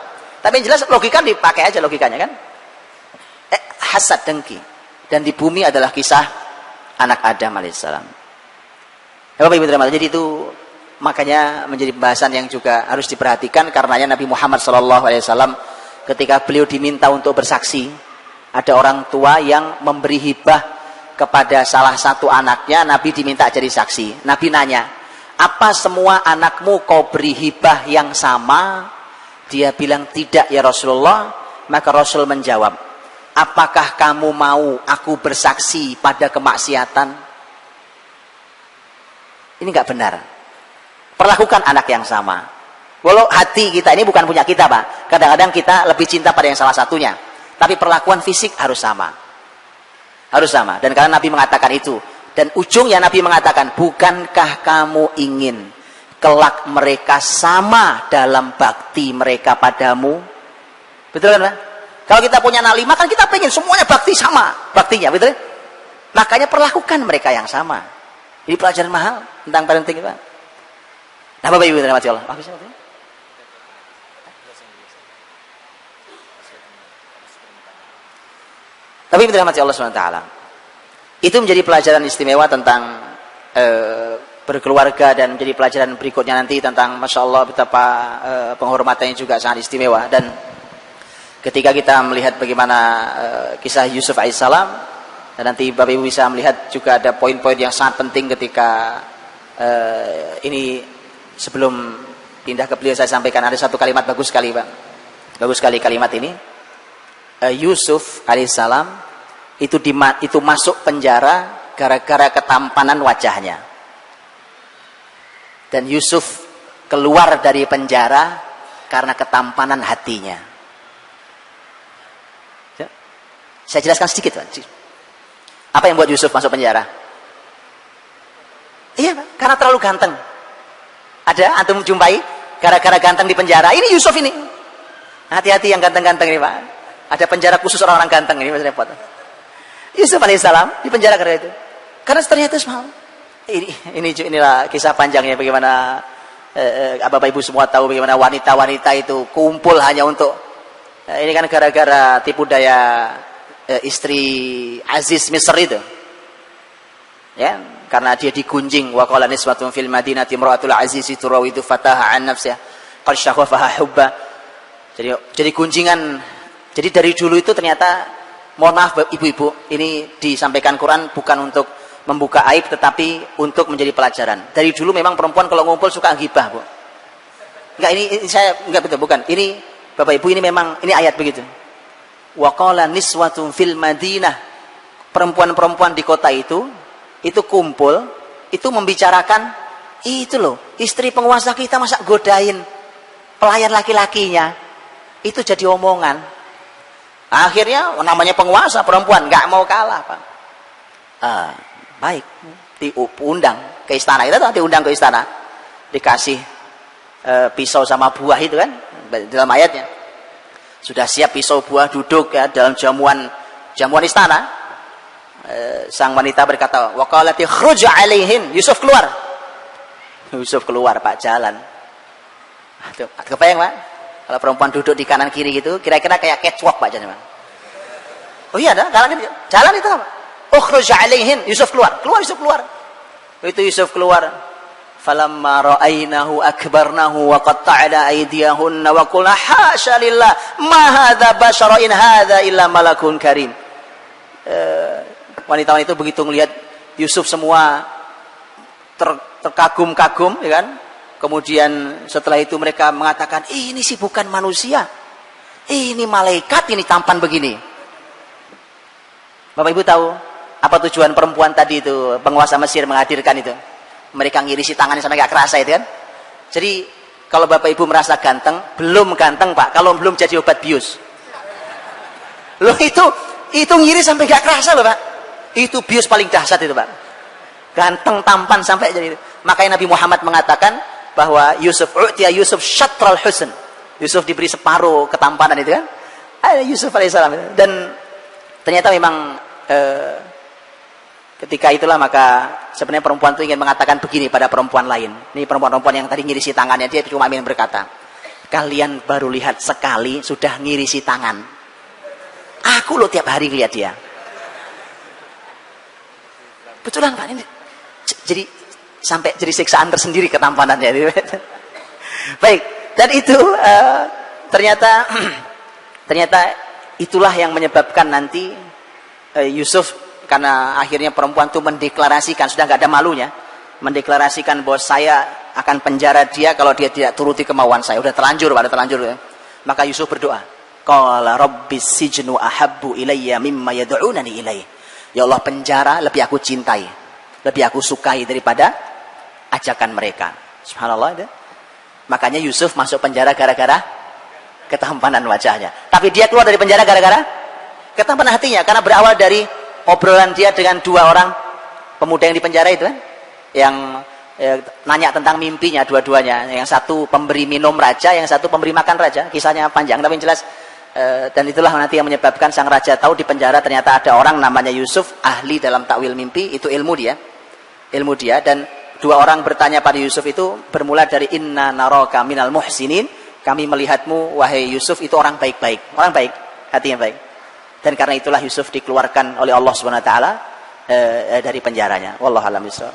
Tapi yang jelas logika dipakai aja logikanya, kan? Hasad, dengki. Dan di bumi adalah kisah anak Adam alaihissalam. Bapak Ibu terima. Jadi itu makanya menjadi pembahasan yang juga harus diperhatikan, karenanya Nabi Muhammad SAW ketika beliau diminta untuk bersaksi, ada orang tua yang memberi hibah kepada salah satu anaknya, Nabi diminta jadi saksi. Nabi nanya, apa semua anakmu kau beri hibah yang sama? Dia bilang tidak ya Rasulullah. Maka Rasul menjawab, apakah kamu mau aku bersaksi pada kemaksiatan? Ini enggak benar. Perlakukan anak yang sama. Walau hati kita ini bukan punya kita, Pak. Kadang-kadang kita lebih cinta pada yang salah satunya. Tapi perlakuan fisik harus sama. Harus sama. Dan karena Nabi mengatakan itu. Dan ujungnya Nabi mengatakan, bukankah kamu ingin kelak mereka sama dalam bakti mereka padamu? Betul kan, Pak? Kalau kita punya anak 5, kan kita pengen semuanya bakti sama. Baktinya, betul? Makanya perlakukan mereka yang sama. Ini pelajaran mahal tentang parenting, Pak. Nah, Bapak Ibu dirahmati Allah. Tapi dirahmati Allah SWT. Itu menjadi pelajaran istimewa tentang berkeluarga, dan menjadi pelajaran berikutnya nanti tentang Masya Allah betapa penghormatannya juga sangat istimewa. Dan ketika kita melihat bagaimana kisah Yusuf alaihissalam, dan nanti Bapak Ibu bisa melihat juga ada poin-poin yang sangat penting ketika ini sebelum pindah ke beliau saya sampaikan ada satu kalimat bagus sekali, Pak. Bagus sekali kalimat ini. Yusuf alaihissalam itu masuk penjara gara-gara ketampanan wajahnya. Dan Yusuf keluar dari penjara karena ketampanan hatinya. Ya. Saya jelaskan sedikit, Pak. Apa yang buat Yusuf masuk penjara? Iya, Pak, karena terlalu ganteng. Ada antum jumpai gara-gara ganteng di penjara. Ini Yusuf ini. Hati-hati yang ganteng-ganteng ini, Pak. Ada penjara khusus orang-orang ganteng ini, masih repot. Yusuf alaihissalam di penjara karena itu. Karena ternyata semua inilah kisah panjangnya bagaimana Bapak Ibu semua tahu bagaimana wanita-wanita itu kumpul hanya untuk ini kan gara-gara tipu daya istri Aziz Misr itu. Ya, karena dia digunjing wa qala niswatun fil madinati imra'atul aziz turawidu fataha an nafsiha qad shaghafaha hubba. Jadi gunjingan. Jadi dari dulu itu ternyata mohon maaf ibu-ibu, ini disampaikan Quran bukan untuk membuka aib tetapi untuk menjadi pelajaran. Dari dulu memang perempuan kalau ngumpul suka gibah, Bu. Enggak, ini saya enggak betul, bukan. Ini Bapak Ibu, ini memang ini ayat begitu. Wa qala niswatun fil Madinah. Perempuan-perempuan di kota itu kumpul, itu membicarakan itu loh, istri penguasa kita masa godain pelayan laki-lakinya. Itu jadi omongan. Akhirnya namanya penguasa perempuan enggak mau kalah, Pak. Baik, diundang ke istana. Itu diundang ke istana, dikasih pisau sama buah itu kan dalam ayatnya. Sudah siap pisau buah, duduk ya dalam jamuan istana. Sang wanita berkata, wa qalati khruj alaihin. Yusuf keluar, Pak, jalan. Tuh, kebayang, Pak, kalau perempuan duduk di kanan kiri gitu, kira-kira kayak catwalk, Pak, jalan. Oh iya, ada jalan itu, Pak. Ukhruj alaihin. Yusuf keluar. Itu Yusuf keluar. Falamma ra'ainahu akbarnahu wa qatta'na aydiyahunna wa qulna hasya lillah ma hadza basyara in hadza illa malakun karim. Wanita-wanita itu begitu melihat Yusuf semua terkagum-kagum, ya kan? Kemudian setelah itu mereka mengatakan, ini sih bukan manusia. Ini malaikat, ini tampan begini. Bapak Ibu tahu apa tujuan perempuan tadi itu, penguasa Mesir menghadirkan itu? Mereka ngirisi tangannya sampai gak kerasa itu kan. Jadi kalau Bapak Ibu merasa ganteng, belum ganteng, Pak, kalau belum jadi obat bius. Loh itu ngiris sampai gak kerasa loh, Pak. Itu bius paling dahsyat itu, Pak. Ganteng, tampan sampai jadi itu. Makanya Nabi Muhammad mengatakan bahwa Yusuf syatral husn. Yusuf diberi separuh ketampanan itu kan. Yusuf alaihissalam. Dan ternyata memang ketika itulah maka sebenarnya perempuan itu ingin mengatakan begini pada perempuan lain. Ini perempuan-perempuan yang tadi ngirisi tangannya, dia cuma ingin berkata, kalian baru lihat sekali sudah ngirisi tangan. Aku loh tiap hari lihat dia. Betulan, Pak, ini jadi sampai jadi siksaan tersendiri ketampanannya. Baik, dan itu ternyata itulah yang menyebabkan nanti Yusuf, karena akhirnya perempuan itu mendeklarasikan, sudah nggak ada malunya, mendeklarasikan bahwa saya akan penjara dia kalau dia tidak turuti kemauan saya. Udah terlanjur ya. Maka Yusuf berdoa, qala rabbis sijnu ahabbu ilayya mimma yad'unani ilayhi. Ya Allah, penjara lebih aku cintai, lebih aku sukai daripada ajakan mereka. Subhanallah itu. Makanya Yusuf masuk penjara gara-gara ketampanan wajahnya. Tapi dia keluar dari penjara gara-gara ketampanan hatinya, karena berawal dari obrolan dia dengan dua orang pemuda yang di penjara itu kan, yang nanya tentang mimpinya dua-duanya. Yang satu pemberi minum raja, yang satu pemberi makan raja. Kisahnya panjang tapi yang jelas dan itulah nanti yang menyebabkan sang raja tahu di penjara ternyata ada orang namanya Yusuf, ahli dalam takwil mimpi. Itu ilmu dia. Dan dua orang bertanya pada Yusuf itu bermula dari inna naraka minal muhsinin. Kami melihatmu wahai Yusuf itu orang baik-baik, orang baik, hati yang baik. Dan karena itulah Yusuf dikeluarkan oleh Allah Subhanahu wa taala dari penjaranya. Wallahu a'lam bishawab.